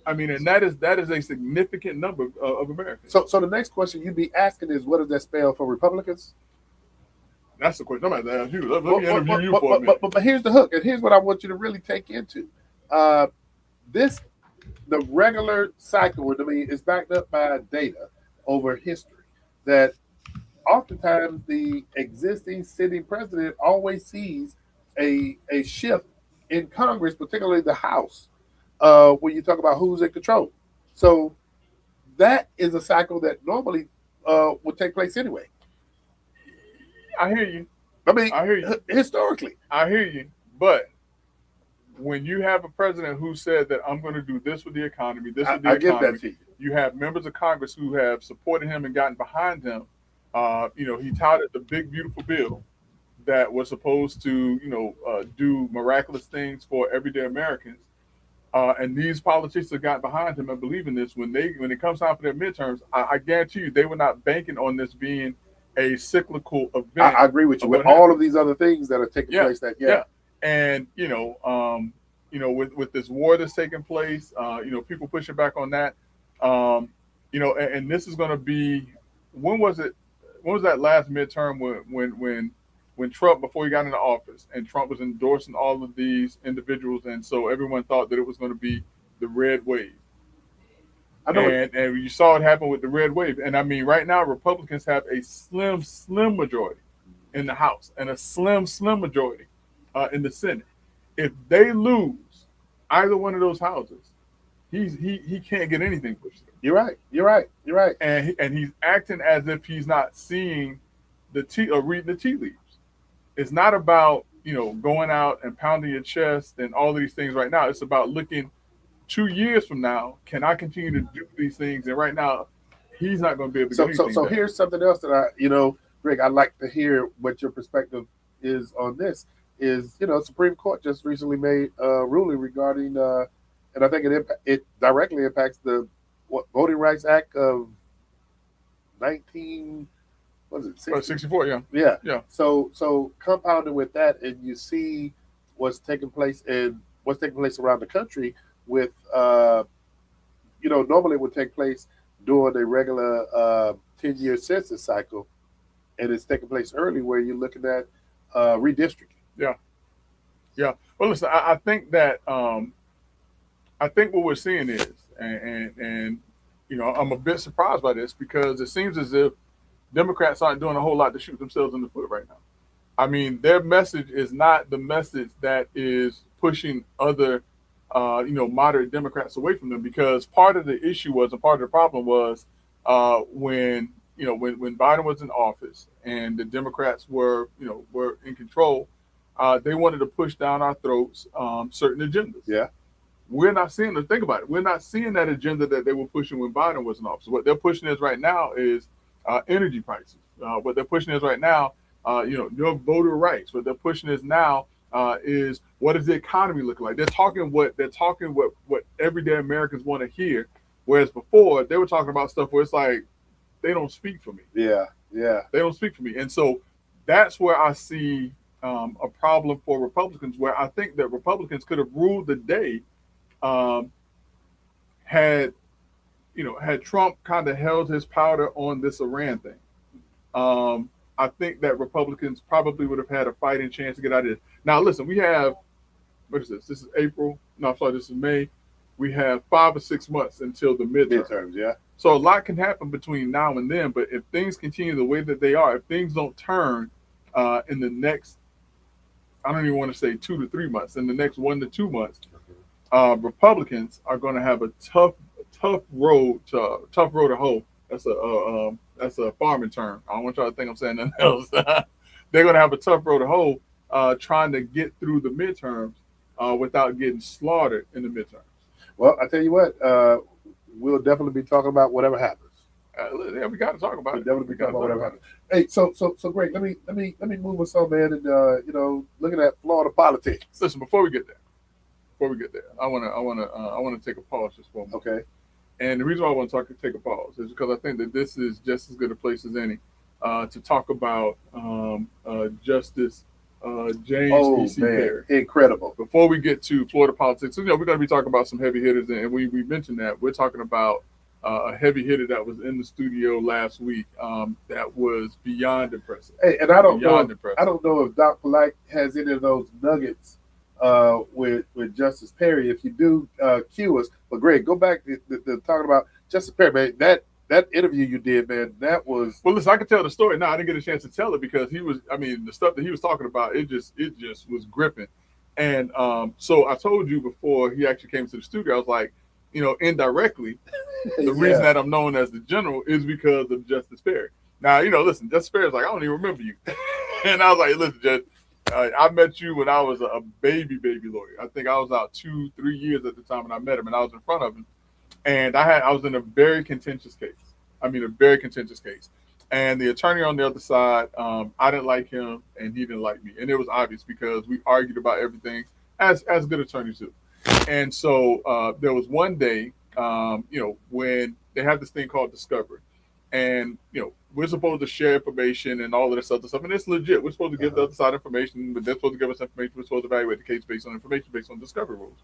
I mean, and that is a significant number of Americans. So the next question you'd be asking is, what does that spell for Republicans? That's the question I'm about to ask you. Let me interview you for a minute. But here's the hook, and here's what I want you to really take into. The regular cycle, I mean, is backed up by data over history that oftentimes the existing sitting president always sees a shift in Congress, particularly the House, when you talk about who's in control. So that is a cycle that normally would take place anyway. I hear you. I mean, I hear you. Historically. I hear you. But when you have a president who said that I'm going to do this with the economy, this with the I economy, give that to you. You have members of Congress who have supported him and gotten behind him. He touted the big, beautiful bill that was supposed to, do miraculous things for everyday Americans. And these politicians have gotten behind him and believe in this. When it comes time for their midterms, I guarantee you they were not banking on this being a cyclical event. I agree with you with all of these other things that are taking place. And with this war that's taking place, people pushing back on that, and this is going to be, when was that last midterm when Trump, before he got into office, and Trump was endorsing all of these individuals, and so everyone thought that it was going to be the red wave. And you saw it happen with the red wave. And I mean, right now, Republicans have a slim, slim majority in the House and a slim, slim majority in the Senate. If they lose either one of those houses, he can't get anything pushed through. You're right. And he's acting as if he's not seeing or reading the tea leaves. It's not about, going out and pounding your chest and all of these things right now. It's about looking 2 years from now, can I continue to do these things? And right now, he's not going to be able to do anything. So here's something else that Greg, I'd like to hear what your perspective is on this. Supreme Court just recently made a ruling regarding, and I think it directly impacts the Voting Rights Act of 64, yeah. So compounded with that, and you see what's taking place around the country with, normally it would take place during a regular 10-year census cycle, and it's taking place early where you're looking at redistricting. Yeah. Well, listen, I think that I think what we're seeing is, and I'm a bit surprised by this because it seems as if Democrats aren't doing a whole lot to shoot themselves in the foot right now. I mean, their message is not the message that is pushing other, moderate Democrats away from them, because part of the issue was, and part of the problem was when Biden was in office and the Democrats were in control, they wanted to push down our throats certain agendas. Yeah. We're not seeing them. Think about it. We're not seeing that agenda that they were pushing when Biden was in office. What they're pushing is right now is energy prices. What they're pushing is right now, your voter rights. What they're pushing is now is, what does the economy look like? They're talking what everyday Americans want to hear. Whereas before they were talking about stuff where it's like, they don't speak for me. Yeah. They don't speak for me. And so that's where I see a problem for Republicans, where I think that Republicans could have ruled the day had Trump kind of held his powder on this Iran thing. I think that Republicans probably would have had a fighting chance to get out of this. Now, listen, we have, what is this? This is April. No, I'm sorry, this is May. We have 5 or 6 months until the midterms. Yeah. So a lot can happen between now and then. But if things continue the way that they are, if things don't turn in the next, I don't even want to say 2 to 3 months, in the next 1 to 2 months, Republicans are going to have a tough road to hoe. That's a farming term. I don't want y'all to think I'm saying nothing else. They're going to have a tough road to hoe trying to get through the midterms without getting slaughtered in the midterms. Well, I tell you what, we'll definitely be talking about whatever happens. Yeah, we got to talk about it. Definitely be talking about whatever happens. Hey, so great. Let me move us on, man. And looking at Florida politics. Listen, before we get there, I want to take a pause just for a moment. Okay. And the reason why I want to take a pause is because I think that this is just as good a place as any to talk about Justice James Oh E.C. man, Perry. incredible. Before we get to Florida politics, we're going to be talking about some heavy hitters, and we mentioned that we're talking about a heavy hitter that was in the studio last week that was beyond impressive. Hey, and I don't Beyond know. impressive. I don't know if Doc Polite has any of those nuggets with Justice Perry. If you do, cue us. But Greg, go back to talking about Justice Perry, man. That interview you did, man, that was. Well, listen, I can tell the story. No, I didn't get a chance to tell it because he was. I mean, the stuff that he was talking about, it just was gripping. And so I told you before he actually came to the studio, I was like, indirectly, the reason that I'm known as the general is because of Justice Perry. Now, listen, Justice Perry's like, I don't even remember you. And I was like, listen, Judge, I met you when I was a baby lawyer. I think I was out 2-3 years at the time when I met him, and I was in front of him. And I was in a very contentious case. I mean, a very contentious case. And the attorney on the other side, I didn't like him, and he didn't like me. And it was obvious because we argued about everything, as good attorneys do. And so there was one day, when they have this thing called discovery. And, we're supposed to share information and all of this other stuff. And it's legit. We're supposed to give the other side information, but they're supposed to give us information. We're supposed to evaluate the case based on information, based on discovery rules.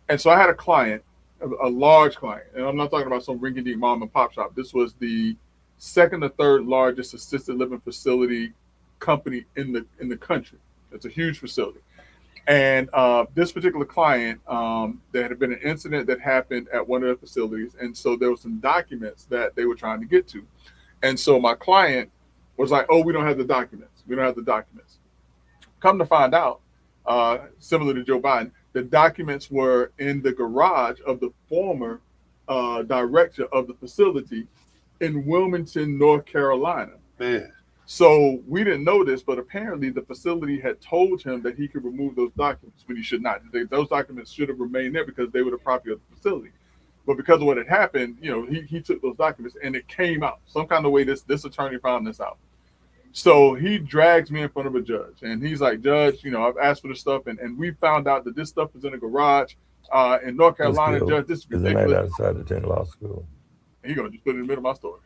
And so I had a client, a large client, and I'm not talking about some rinky-dink mom and pop shop. This was the second or third largest assisted living facility company in the country. It's a huge facility. And this particular client, there had been an incident that happened at one of the facilities. And so there were some documents that they were trying to get to. And so my client was like, oh, we don't have the documents. We don't have the documents. Come to find out, similar to Joe Biden, the documents were in the garage of the former director of the facility in Wilmington, North Carolina. Man. So we didn't know this, but apparently the facility had told him that he could remove those documents when he should not. Those documents should have remained there because they were the property of the facility. But because of what had happened, he took those documents and it came out. Some kind of way this attorney found this out. So he drags me in front of a judge and he's like, Judge, I've asked for this stuff and we found out that this stuff is in a garage in North Carolina. Judge, this is ridiculous. Is a man outside attend law school. He's going to just put it in the middle of my story.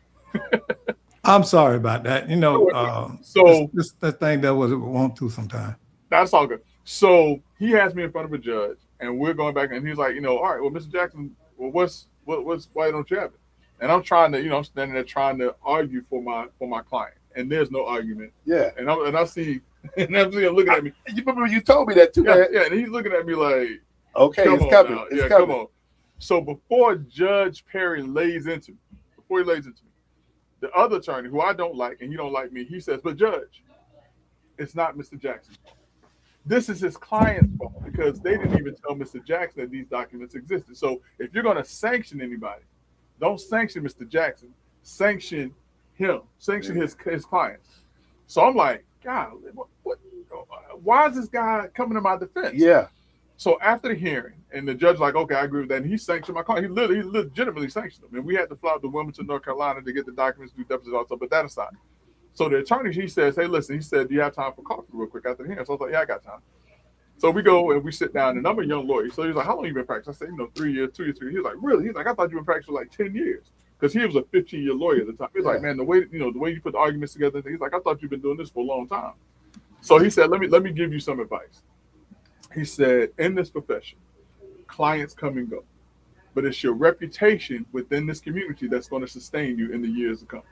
I'm sorry about that. So this thing that was won't do sometime. That's all good. So he has me in front of a judge and we're going back and he's like, all right, well, Mr. Jackson, well, why don't you have it? And I'm trying to, I'm standing there trying to argue for my client, and there's no argument. Yeah. And I see him looking at me. You remember you told me that too, Yeah, man. yeah. And he's looking at me like, Okay, it's coming. now. It's Yeah, coming. come on. So before Judge Perry lays into me, the other attorney who I don't like and he don't like me, he says, but Judge, it's not Mr. Jackson's fault. This is his client's fault because they didn't even tell Mr. Jackson that these documents existed. So if you're going to sanction anybody, don't sanction Mr. Jackson. Sanction him. Sanction his clients. So I'm like, God, what? Why is this guy coming to my defense? Yeah. So after the hearing, and the judge like, okay, I agree with that. And he sanctioned my client. He legitimately sanctioned him. And we had to fly out to Wilmington, North Carolina to get the documents, do depositions, also. But that aside. So the attorney, he says, hey, listen, he said, do you have time for coffee real quick after the hearing? So I was like, yeah, I got time. So we go and we sit down, and I'm a young lawyer. So he's like, how long you been practicing? I said, 3 years, 2 years, 3 years. He's like, really? He's like, I thought you been practicing for like 10 years. Because he was a 15-year lawyer at the time. He's like, man, the way you put the arguments together, he's like, I thought you've been doing this for a long time. So he said, let me give you some advice. He said, in this profession, clients come and go. But it's your reputation within this community that's going to sustain you in the years to come.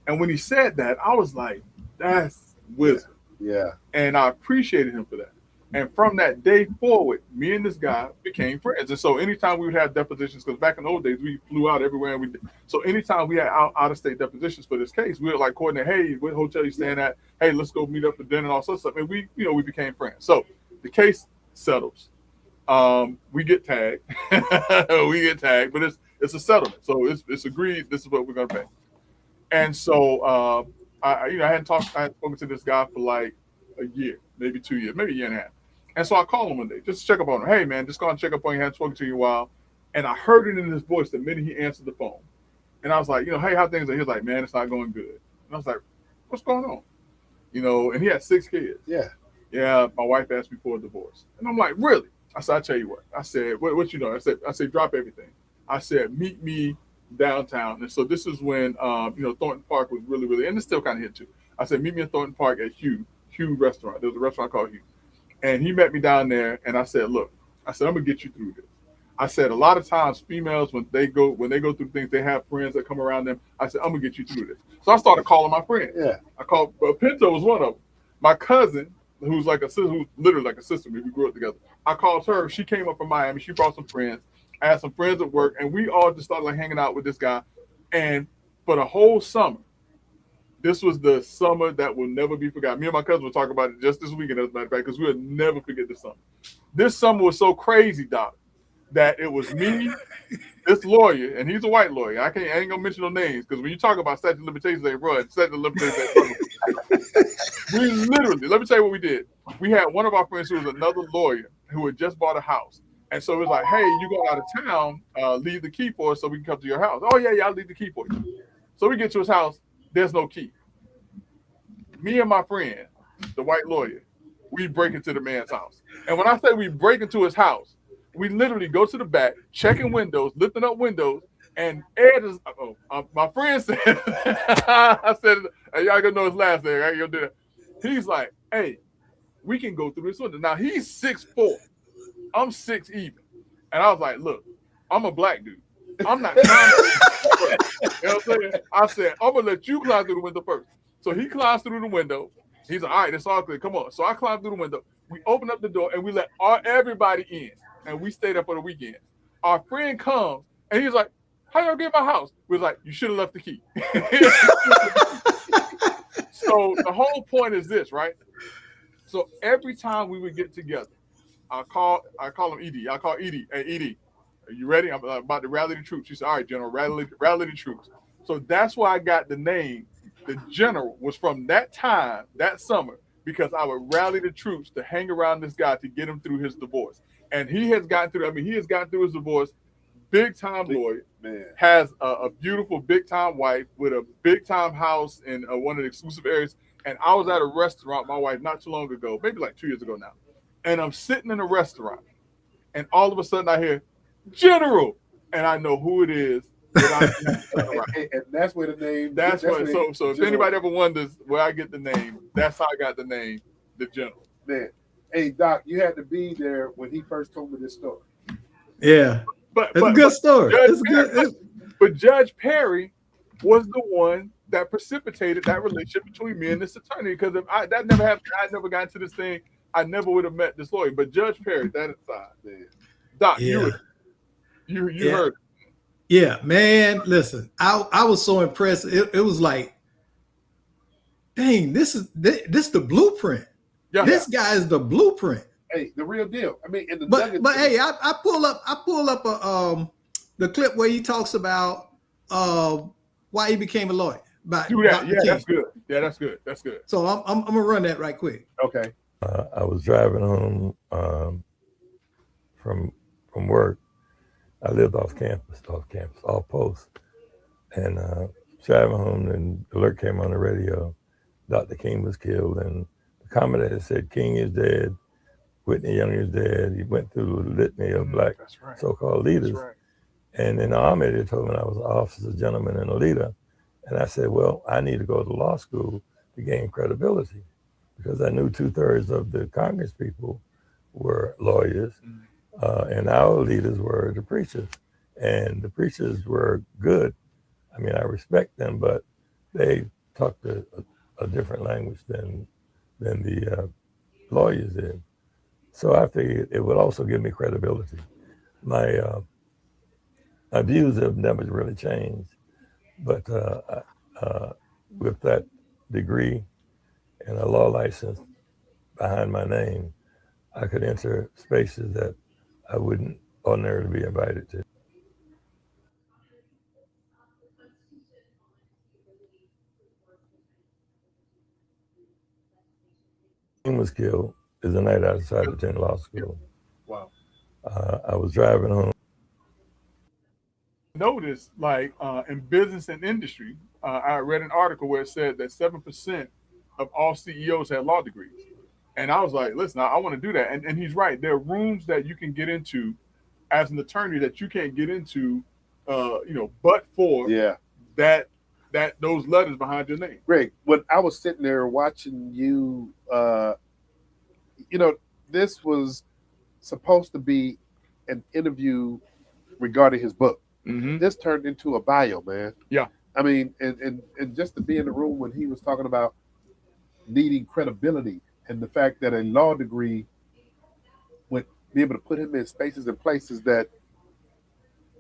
And when he said that, I was like, that's wisdom. Yeah. And I appreciated him for that. And from that day forward, me and this guy became friends. And so anytime we would have depositions, because back in the old days, we flew out everywhere. And so anytime we had out-of-state depositions for this case, we would like coordinate, hey, what hotel you staying at? Hey, let's go meet up for dinner and all sorts of stuff. And we became friends. So the case settles. We get tagged. But it's a settlement. So it's agreed. This is what we're going to pay. And so I hadn't spoken to this guy for like a year, maybe 2 years, maybe a year and a half. And so I called him one day just to check up on him. Hey, man, just go and check up on you. I hadn't spoken to you in a while. And I heard it in his voice the minute he answered the phone. And I was like, hey, how things are? He was like, man, it's not going good. And I was like, what's going on? And he had 6 kids. Yeah. Yeah, my wife asked me for a divorce. And I'm like, really? I said, I tell you what. I said, what you know? I said, drop everything. I said, meet me downtown. And so this is when, Thornton Park was really, really, and it's still kind of hit too. I said, meet me in Thornton Park at Hugh Restaurant. There was a restaurant called Hugh. And he met me down there, and I said, look, I'm going to get you through this. I said, a lot of times females, when they go through things, they have friends that come around them. I said, I'm going to get you through this. So I started calling my friends. Yeah. I called, Pinto was one of them. My cousin, who's like a sister, who's literally like a sister, we grew up together. I called her. She came up from Miami. She brought some friends. I had some friends at work, and we all just started like hanging out with this guy. And for the whole summer, this was the summer that will never be forgotten. Me and my cousin were talking about it just this weekend, as a matter of fact, because we'll never forget this summer. This summer was so crazy, Doc, that it was me, this lawyer, and he's a white lawyer. I ain't gonna mention no names, because when you talk about statute of limitations, they run. Statute of limitations, they run. We literally, let me tell you what we did. We had one of our friends who was another lawyer who had just bought a house. And so it was like, hey, you go out of town, leave the key for us so we can come to your house. Oh, yeah, I'll leave the key for you. So we get to his house, there's no key. Me and my friend, the white lawyer, we break into the man's house. And when I say we break into his house, we literally go to the back, checking windows, lifting up windows, and Ed is, my friend said, I said, hey, y'all gonna know his last name, I ain't gonna do that. He's like, hey, we can go through this window. Now he's 6'4". I'm 6 even. And I was like, look, I'm a black dude. I'm not climbing. You know what I'm saying? I said, I'm gonna let you climb through the window first. So he climbs through the window. He's like, all right, it's all clear. Come on. So I climbed through the window. We opened up the door and we let everybody in. And we stayed there for the weekend. Our friend comes and he's like, how y'all get my house? We was like, you should have left the key. So the whole point is this, right? So every time we would get together, I call him Edie. I call Edie. Hey, Edie, are you ready? I'm about to rally the troops. She said, all right, General, rally the troops. So that's why I got the name. The General was from that time, that summer, because I would rally the troops to hang around this guy to get him through his divorce. And he has gotten through his divorce, big time lawyer, man. Has a beautiful big time wife with a big time house in one of the exclusive areas. And I was at a restaurant, my wife, not too long ago, maybe like 2 years ago now. And I'm sitting in a restaurant, and all of a sudden I hear General, and I know who it is. And that's where the name. That's where. So if anybody ever wonders where I get the name, that's how I got the name, the General. Man, hey Doc, you had to be there when he first told me this story. Yeah, but it's a good story. But Judge Perry was the one that precipitated that relationship between me and this attorney. Because if that never happened, I never got into this thing. I never would have met this lawyer. But Judge Perry, that aside, man. Doc, you heard. Yeah, man. Listen, I was so impressed. It was like, dang, this is the blueprint. Yeah. This guy is the blueprint. Hey, the real deal. I mean, but hey, I pull up the clip where he talks about why he became a lawyer. Do that. Yeah, that's good. Yeah, that's good. That's good. So I'm gonna run that right quick. Okay. I was driving home from work. I lived off post, and driving home, and the alert came on the radio. Dr. King was killed, and the commentator said King is dead, Whitney Young is dead. He went through the litany of black so-called leaders. Right. And in the Army, they told me I was an officer, gentleman, and a leader. And I said, well, I need to go to law school to gain credibility, because I knew 2/3 of the Congress people were lawyers, and our leaders were the preachers. And the preachers were good. I mean, I respect them, but they talked a different language than the lawyers did. So I figured it would also give me credibility. My views have never really changed, but with that degree and a law license behind my name, I could enter spaces that I wouldn't ordinarily be invited to. King was killed is the night I decided to attend law school. Wow. I was driving home. Notice, like in business and industry, I read an article where it said that 7% of all CEOs had law degrees. And I was like, listen, I want to do that. And he's right. There are rooms that you can get into as an attorney that you can't get into but for Yeah. that those letters behind your name. Greg, when I was sitting there watching you, this was supposed to be an interview regarding his book. Mm-hmm. This turned into a bio, man. Yeah. I mean, and just to be in the room when he was talking about needing credibility and the fact that a law degree would be able to put him in spaces and places that.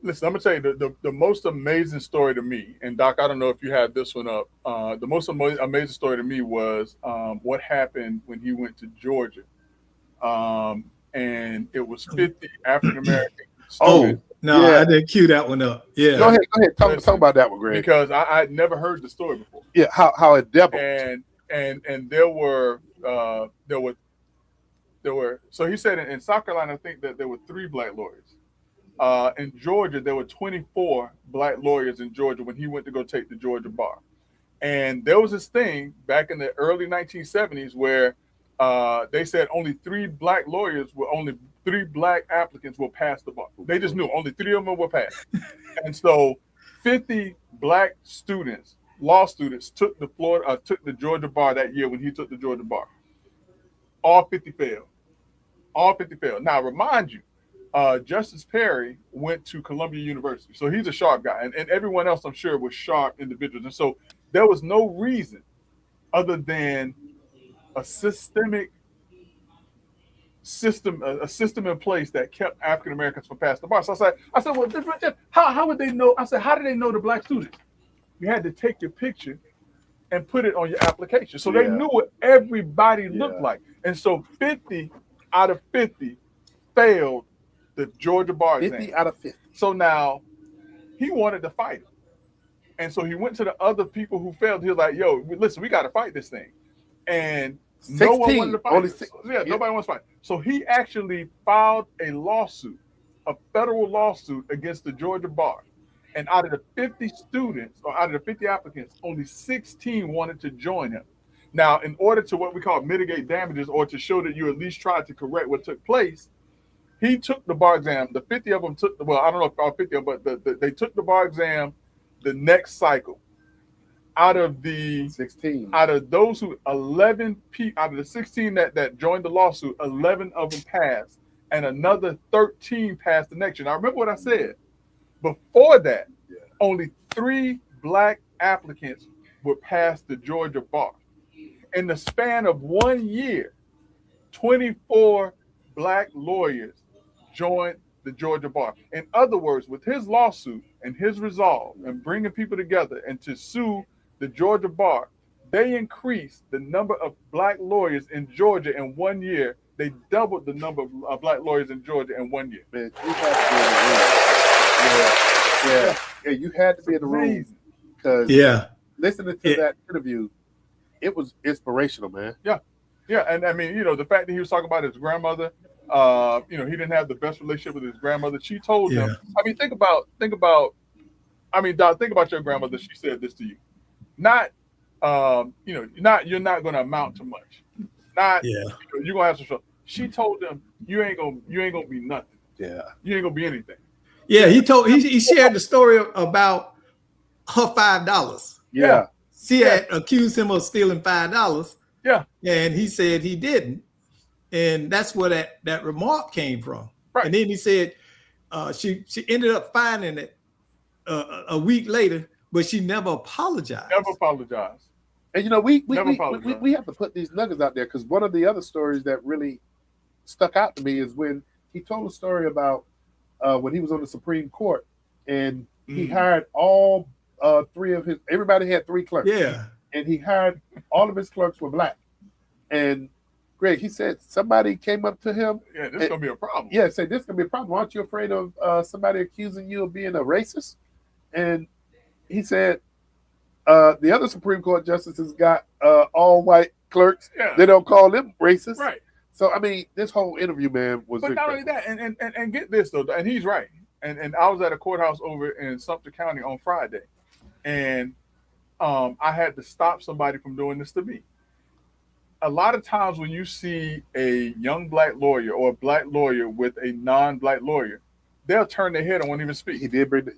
Listen, I'm gonna tell you the most amazing story to me, and Doc, I don't know if you had this one up. The most amazing story to me was what happened when he went to Georgia, and it was 50 African American students. No, Yeah. I didn't cue that one up. Yeah. Go ahead. Talk about that one, Greg. Because I'd never heard the story before. Yeah, how it doubled. And there were so he said in South Carolina, I think that there were 3 black lawyers. In Georgia, there were 24 black lawyers in Georgia when he went to go take the Georgia bar. And there was this thing back in the early 1970s where they said only 3 black applicants will pass the bar. They just knew only 3 of them will pass. And so 50 black students, law students, took the Georgia bar that year when he took the Georgia bar. All 50 failed. All 50 failed. Now, remind you, Justice Perry went to Columbia University. So he's a sharp guy. And everyone else, I'm sure, was sharp individuals. And so there was no reason other than a system in place that kept African Americans from passing the bar. So I said, well, how would they know? I said, how do they know the black students? You had to take your picture and put it on your application. So they knew what everybody looked like. And so 50 out of 50 failed the Georgia bar exam. 50 out of 50. So now he wanted to fight it. And so he went to the other people who failed. He was like, yo, listen, we got to fight this thing. And 16, no one wanted to fight. only Nobody wants to fight. So he actually filed a lawsuit, a federal lawsuit against the Georgia bar. And out of the 50 students, or out of the 50 applicants, only 16 wanted to join him. Now, in order to what we call mitigate damages, or to show that you at least tried to correct what took place, he took the bar exam. The 50 of them took, I don't know if all 50 of them, but they took the bar exam the next cycle. Out of the 16, out of those who 11 people, out of the 16 that joined the lawsuit, 11 of them passed, and another 13 passed the next year. Now, remember what I said. Before that, only 3 black applicants would pass the Georgia bar. In the span of 1 year, 24 black lawyers joined the Georgia bar. In other words, with his lawsuit and his resolve and bringing people together and to sue the Georgia bar, they increased the number of black lawyers in Georgia in 1 year. They doubled the number of black lawyers in Georgia in 1 year. Man, you had to be in the room. Yeah, you had to be in the room because listening to that interview, it was inspirational, man. Yeah, and I mean, the fact that he was talking about his grandmother, he didn't have the best relationship with his grandmother. She told him. I mean, think about. I mean, Doc, think about your grandmother. She said this to you. Not, you're not going to amount to much. You're gonna have some trouble. She told them, you ain't gonna be nothing. Yeah, you ain't gonna be anything. Yeah, he shared the story about her $5. Yeah. She had accused him of stealing $5. Yeah. And he said he didn't. And that's where that remark came from. Right. And then he said she ended up finding it a week later, but she never apologized. Never apologized. And we have to put these nuggets out there, because one of the other stories that really stuck out to me is when he told a story about when he was on the Supreme Court and he hired all 3 of his. Everybody had 3 clerks. Yeah. And he hired all of his clerks were black. And Greg, he said somebody came up to him. Yeah, this is gonna be a problem. Yeah, said this is gonna be a problem. Aren't you afraid of somebody accusing you of being a racist? And he said the other Supreme Court justices got all white clerks. Yeah. They don't call them racist. Right. So I mean, this whole interview, man, was. But not only that, and get this though, and he's right. And I was at a courthouse over in Sumter County on Friday, and I had to stop somebody from doing this to me. A lot of times when you see a young black lawyer or a black lawyer with a non-black lawyer, they'll turn their head and won't even speak. He did bring it,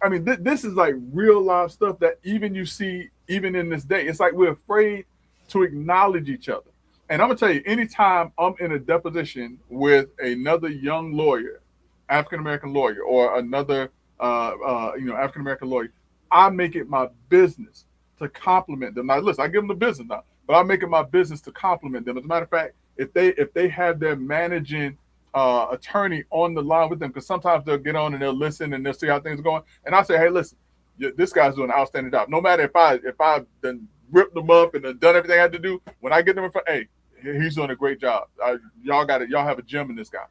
I mean, this is like real life stuff that even you see even in this day. It's like we're afraid to acknowledge each other. And I'm gonna tell you, anytime I'm in a deposition with another young lawyer, African American lawyer, or another African American lawyer, I make it my business to compliment them. Now, listen, I give them the business now, but I make it my business to compliment them. As a matter of fact, if they have their managing attorney on the line with them, because sometimes they'll get on and they'll listen and they'll see how things are going, and I say, hey, listen, this guy's doing an outstanding job. No matter if I done ripped them up and done everything I had to do, when I get them in front, hey, he's doing a great job. Y'all got it. Y'all have a gem in this guy,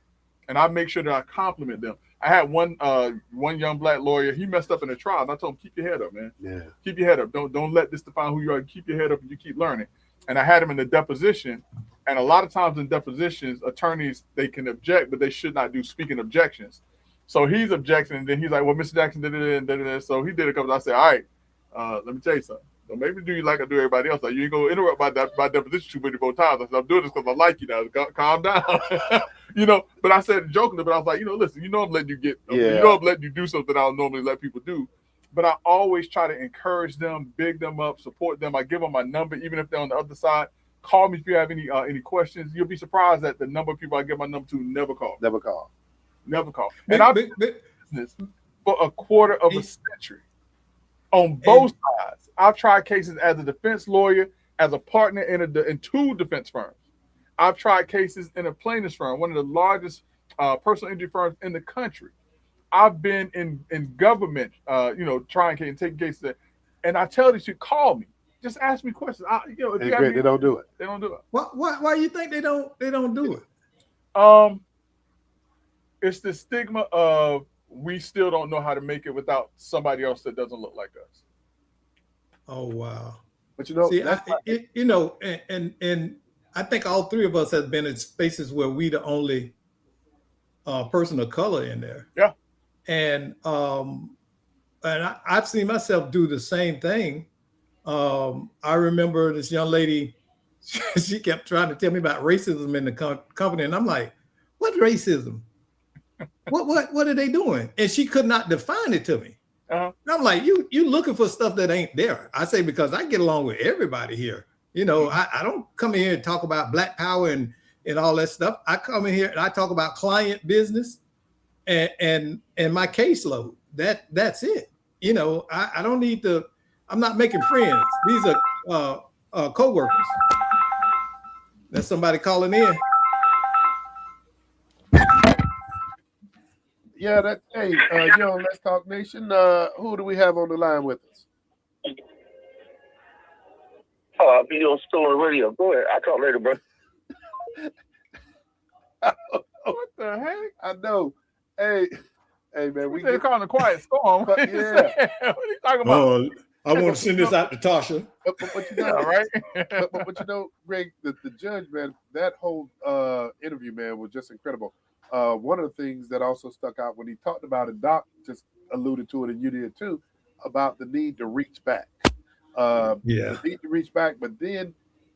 and I make sure that I compliment them. I had one young black lawyer. He messed up in a trial, and I told him, keep your head up, man. Yeah. Keep your head up. Don't let this define who you are. Keep your head up, and you keep learning. And I had him in the deposition. And a lot of times in depositions, attorneys, they can object, but they should not do speaking objections. So he's objecting, and then he's like, well, Mr. Jackson did it. So he did a couple. I said, all right, let me tell you something. Don't maybe do you like I do everybody else. Like, you ain't going to interrupt my deposition too many more times. I said, I'm doing this because I like you now. Calm down. But I said jokingly, but I was like, listen, I'm letting you I'm letting you do something I don't normally let people do. But I always try to encourage them, big them up, support them. I give them my number, even if they're on the other side. Call me if you have any questions. You'll be surprised that the number of people I give my number to never call. Never call. And I've been in business for a quarter of a century. On both sides, I've tried cases as a defense lawyer, as a partner in two defense firms. I've tried cases in a plaintiff's firm, one of the largest personal injury firms in the country. I've been in government, trying and taking cases. And I tell these, you call me. Just ask me questions. They don't do it. They don't do it. Why you think they don't do it? It's the stigma of we still don't know how to make it without somebody else that doesn't look like us. Oh wow! But see, and I think all three of us have been in spaces where we the only person of color in there. Yeah. And I've seen myself do the same thing. I remember this young lady, she kept trying to tell me about racism in the company. And I'm like, what racism? What are they doing? And she could not define it to me. And I'm like, you looking for stuff that ain't there. I say, because I get along with everybody here. I don't come in here and talk about Black power and all that stuff. I come in here and I talk about client business and my caseload. That's it. I don't need to. I'm not making friends. These are co-workers. That's somebody calling in. Yeah, hey, Let's Talk Nation. Who do we have on the line with us? Oh, I'll be on Stolen Radio. Go ahead. I'll talk later, bro. What the heck? I know. Hey, man, they're calling a quiet storm. Yeah. What are you talking about? I want to send this out to Tasha. But right? but Greg, the judge, man, that whole interview, man, was just incredible. One of the things that also stuck out when he talked about it, Doc just alluded to it, and you did too, about the need to reach back. The need to reach back, but then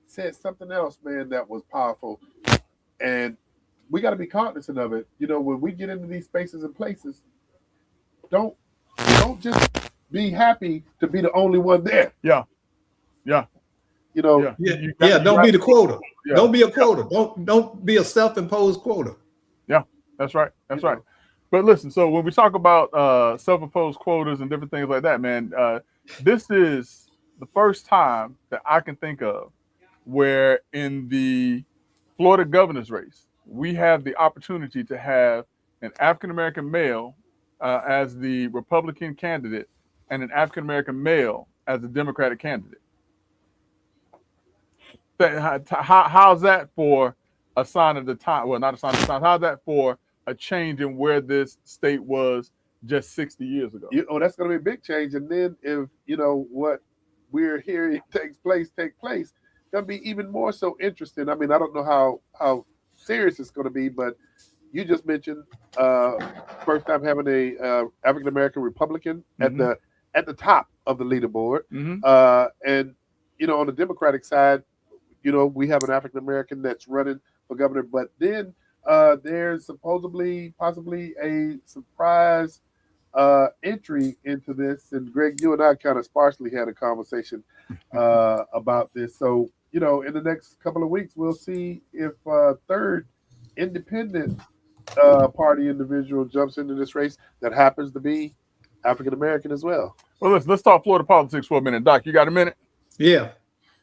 said something else, man, that was powerful. And we got to be cognizant of it. When we get into these spaces and places, don't just be happy to be the only one there. Yeah. Don't be the quota. Yeah. Don't be a quota. Don't be a self-imposed quota. Yeah, that's right. But listen, so when we talk about self-imposed quotas and different things like that, man, this is the first time that I can think of where in the Florida governor's race, we have the opportunity to have an African-American male as the Republican candidate and an African-American male as the Democratic candidate. How's that for a sign of the time? Well, not a sign of the time. How's that for a change in where this state was just 60 years ago? That's going to be a big change. And then if, what we're hearing takes place, it's going to be even more so interesting. I mean, I don't know how serious it's going to be, but you just mentioned first time having a African-American Republican at the top of the leaderboard. And, on the Democratic side, we have an African-American that's running for governor, but then there's possibly a surprise entry into this. And Greg, you and I kind of sparsely had a conversation about this. So, you know, in the next couple of weeks, we'll see if third independent party individual jumps into this race that happens to be African American as well. Well, let's talk Florida politics for a minute. Doc, you got a minute? Yeah.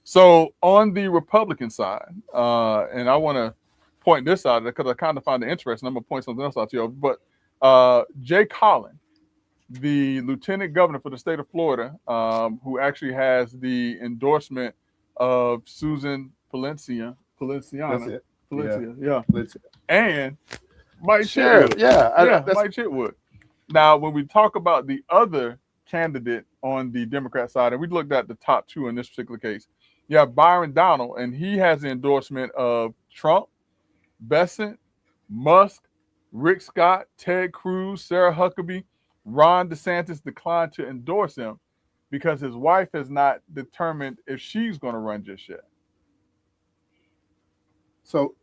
So on the Republican side, and I want to point this out because I kind of find it interesting. I'm going to point something else out to you. But Jay Collin, the lieutenant governor for the state of Florida, who actually has the endorsement of Susan Palencia, That's it. and Mike Sheriff, Chitwood. Mike Chitwood. Now, when we talk about the other candidate on the Democrat side, and we looked at the top two in this particular case, you have Byron Donald, and he has the endorsement of Trump, Bessent, Musk, Rick Scott, Ted Cruz, Sarah Huckabee. Ron DeSantis declined to endorse him because his wife has not determined if she's going to run just yet. So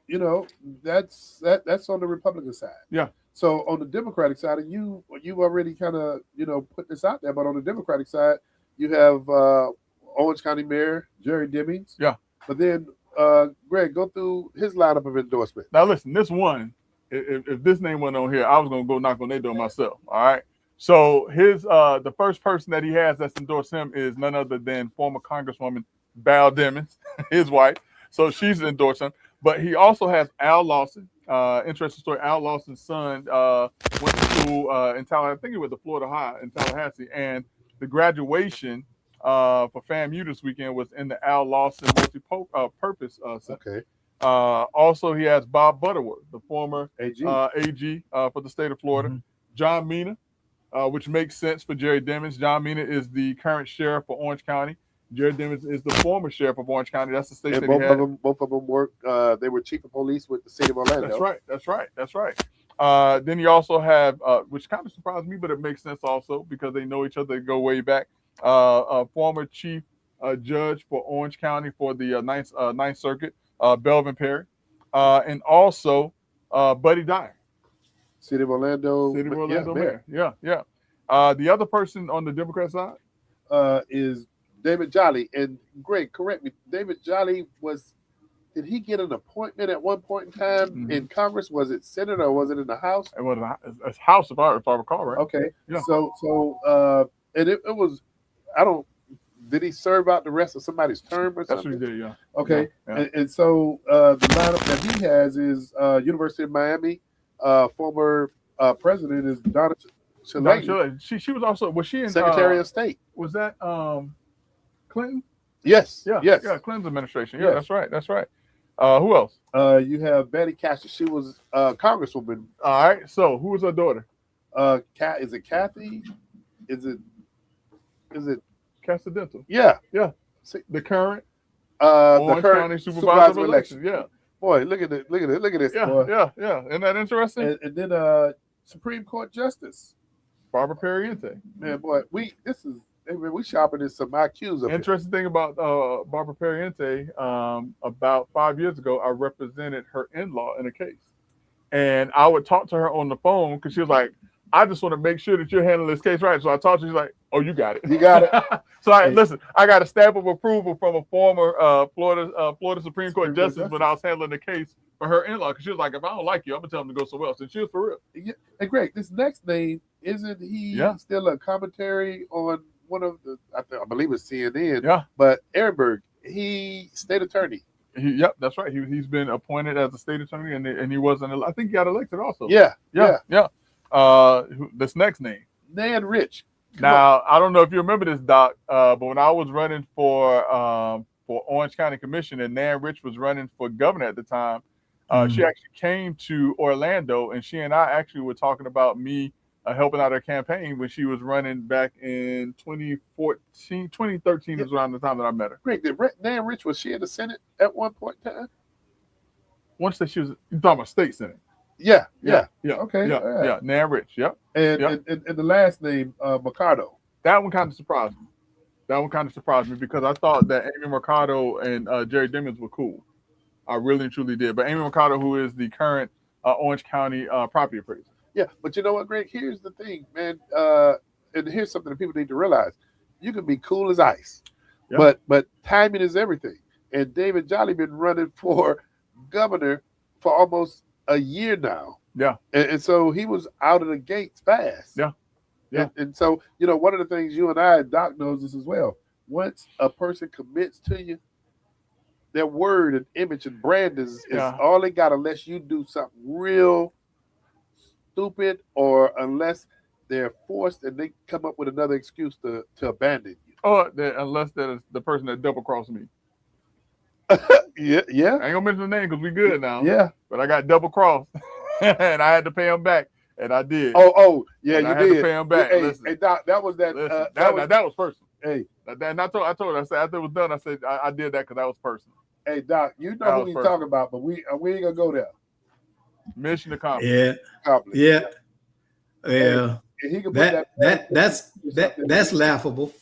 you know, that's on the Republican side. Yeah. So on the Democratic side, and you already kind of, you know, put this out there, but on the Democratic side, you have Orange County Mayor Jerry Demings. Yeah. But then Greg, go through his lineup of endorsement. Now listen, this one, if this name wasn't on here, I was gonna go knock on their door myself. All right. So his the first person that he has that's endorsed him is none other than former Congresswoman Val Demings, his wife. So she's endorsed him. But he also has Al Lawson. Interesting story. Al Lawson's son went to school in Tallahassee. I think he went to Florida High in Tallahassee, and the graduation for FAMU this weekend was in the Al Lawson multi-purpose center. Okay. Also, he has Bob Butterworth, the former AG. AG for the state of Florida. Mm-hmm. John Mina, which makes sense for Jerry Demings. John Mina is the current sheriff for Orange County. Jerry Demings is the former sheriff of Orange County. That's the state And that both he had. of them work. They were chief of police with the city of Orlando. That's right. Then you also have, which kind of surprised me, but it makes sense also because they know each other. They go way back. A former chief judge for Orange County for the Ninth Circuit, Belvin Perry, and also Buddy Dyer, City of Orlando. mayor. Yeah. The other person on the Democrat side Is David Jolly. And Greg, correct me. David Jolly did he get an appointment at one point in time in Congress? Was it Senate or was it in the House? It was a House, if I recall, right? Okay. Yeah. So and it was, did he serve out the rest of somebody's term or That's something? what he did, yeah. Okay. Yeah. And so the lineup that he has is University of Miami, former president is Donna Shalane, She was also, was she in Secretary of State. Was that Clinton? Yes. Yeah, Yes. yeah, Clinton's administration. Yeah. Yeah, that's right. Who else? You have Betty Castor. She was Congresswoman. All right. So who was her daughter? Is it Kathy? Is it? Castidental. Yeah. The current The Orange current County supervisor of election. Yeah. Boy, look at this. Look at this. Boy. Yeah. Isn't that interesting? And then Supreme Court Justice. Barbara Perriente. Man, boy, we sharpening some IQs up here. Interesting thing about Barbara Perriente, about 5 years ago, I represented her in-law in a case. And I would talk to her on the phone because she was like, I just want to make sure that you're handling this case right. So I talked to her, she's like, oh, you got it. You got it. So listen, I got a stamp of approval from a former Florida Supreme Court justice when I was handling the case for her in-law. Because she was like, if I don't like you, I'm going to tell them to go somewhere else. And she was for real. Yeah. And Greg, this next name, isn't he still a commentary on one of the, I believe it's CNN. Yeah. But Ehrenberg, he state attorney. Yep, that's right. He's been appointed as a state attorney, and he wasn't. I think he got elected also. Yeah. This next name, Nan Rich. Now I don't know if you remember this, Doc, but when I was running for Orange County Commission, and Nan Rich was running for governor at the time, she actually came to Orlando, and she and I actually were talking about me helping out her campaign when she was running back in 2013 is around the time that I met her. Great. Nan Rich, was she in the Senate at one point in time? Once that she was, you talking about state Senate? Yeah. Okay. Yeah. Nan Rich. Yep. And the last name, Mercado. That one kind of surprised me. Because I thought that Amy Mercado and Jerry Demings were cool. I really and truly did. But Amy Mercado, who is the current Orange County property appraiser. Yeah, but you know what, Greg? Here's the thing, man. And here's something that people need to realize: you can be cool as ice, Yeah. but timing is everything. And David Jolly been running for governor for almost a year now. Yeah. And so he was out of the gates fast. Yeah. Yeah. And so, you know, one of the things you and I, Doc knows this as well. Once a person commits to you, their word and image and brand is Yeah. all they got unless you do something real stupid or unless they're forced and they come up with another excuse to abandon you. Oh, unless that is the person that double crossed me. Yeah. I ain't gonna mention the name because we good now. Yeah. But I got double crossed, and I had to pay him back, and I did. Oh, yeah, and you I had did. to pay him back. Hey, Listen, hey, Doc, that was that. listen, that was personal. Hey, And I told her, I said after it was done, I said I did that because that was personal. hey, Doc, you know That who was we personal. talking about, but we ain't gonna go there. Mission accomplished. Yeah, Accomplished. yeah, yeah. And he can put That's laughable.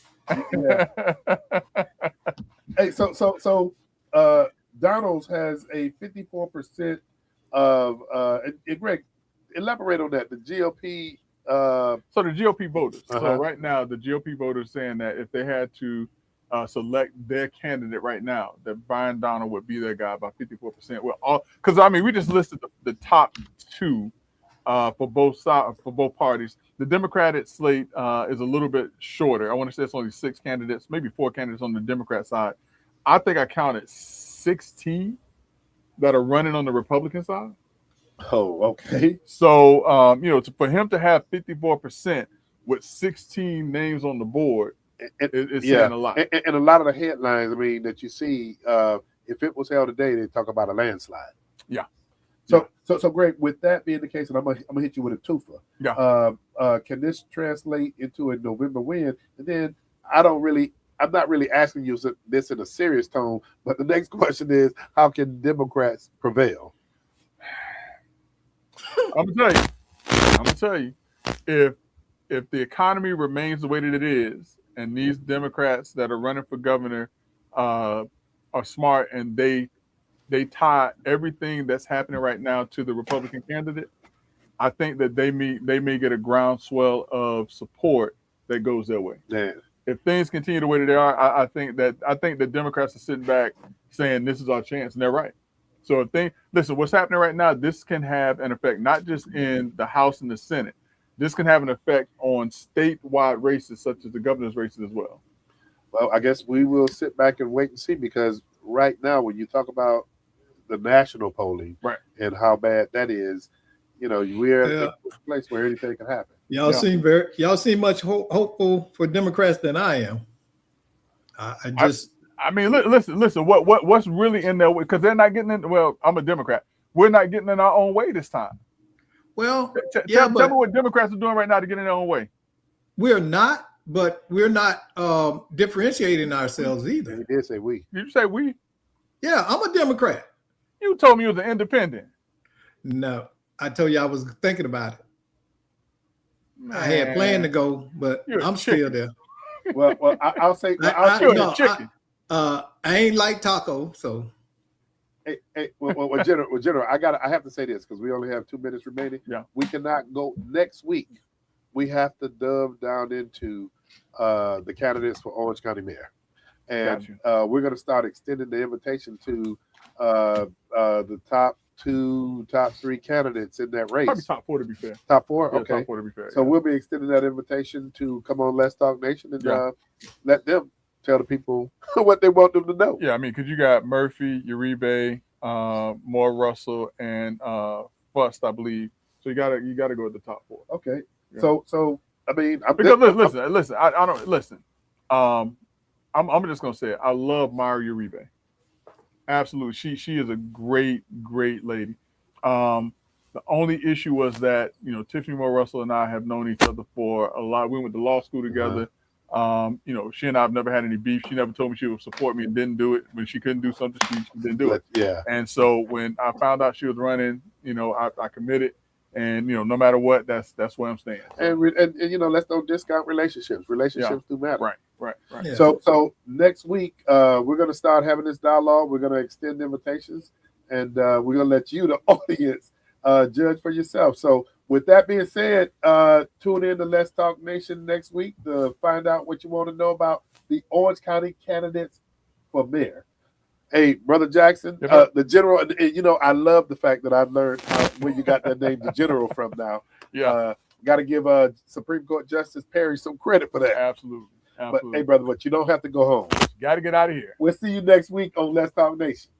Yeah. Hey, so Donald's has a 54% of and Greg, elaborate on that. The GOP. So the GOP voters. So Uh-huh. right now, the GOP voters saying that if they had to select their candidate right now, that Brian Donald would be their guy by 54%. Well, because I mean, we just listed the top two for both sides, for both parties. The Democratic slate is a little bit shorter. I want to say it's only 6 candidates, maybe 4 candidates on the Democrat side. I think I counted 16 that are running on the Republican side. Oh, okay. So, for him to have 54% with 16 names on the board, it's saying a lot. And a lot of the headlines, I mean, that you see, if it was held today, they talk about a landslide. Yeah. So Greg, with that being the case, and I'm gonna hit you with a twofer. Yeah. Can this translate into a November win? And then I'm not really asking you this in a serious tone, but the next question is, how can Democrats prevail? I'm gonna tell you, if the economy remains the way that it is, and these Democrats that are running for governor are smart and they tie everything that's happening right now to the Republican candidate, I think that they may get a groundswell of support that goes their way. Yeah. If things continue the way that they are, I think that Democrats are sitting back saying this is our chance, and they're right. So listen, what's happening right now, this can have an effect not just in the House and the Senate. This can have an effect on statewide races such as the governor's races as well. Well, I guess we will sit back and wait and see, because right now, when you talk about the national polling, right, and how bad that is, we're in a place where anything can happen. Y'all seem much hopeful for Democrats than I am. I mean, listen. What's really in there? Because they're not getting in. Well, I'm a Democrat. We're not getting in our own way this time. Well, tell me what Democrats are doing right now to get in their own way. We're not, but we're not differentiating ourselves either. He did say we. Did you say we? Yeah, I'm a Democrat. You told me you was an independent. No, I told you I was thinking about it. Man. I had planned to go, but I'm still there. Well, I'll say, I ain't like taco, so. Well, General, I have to say this because we only have 2 minutes remaining. Yeah, we cannot go next week. We have to delve down into the candidates for Orange County Mayor, and we're going to start extending the invitation to the top 3 candidates in that race. Probably top 4 to be fair. Top 4, yeah, okay. Top 4 to be fair. So we'll be extending that invitation to come on Let's Talk Nation and let them tell the people what they want them to know. Yeah, I mean, because you got Murphy, Uribe, Moore Russell, and Fust, I believe. So you gotta go with the top 4. Okay. Yeah. So I mean, listen. I don't listen. I'm just gonna say it. I love Myra Uribe. Absolutely, she is a great lady. The only issue was that Tiffany Moore Russell and I have known each other for a lot. We went to law school together. She and I have never had any beef. She never told me she would support me and didn't do it. When she couldn't do something, she didn't do it. Yeah. And so when I found out she was running, I committed. And no matter what, that's where I'm staying. So. And let's don't discount relationships. Relationships do matter. Right. Yeah. So next week we're gonna start having this dialogue. We're gonna extend invitations, and we're gonna let you, the audience, judge for yourself. So with that being said, tune in to Let's Talk Nation next week to find out what you want to know about the Orange County candidates for mayor. Hey, Brother Jackson, the general, I love the fact that I learned where you got that name, the general, from now. Yeah. Got to give Supreme Court Justice Perry some credit for that. Absolutely. But hey, brother, but you don't have to go home. Got to get out of here. We'll see you next week on Let's Talk Nation.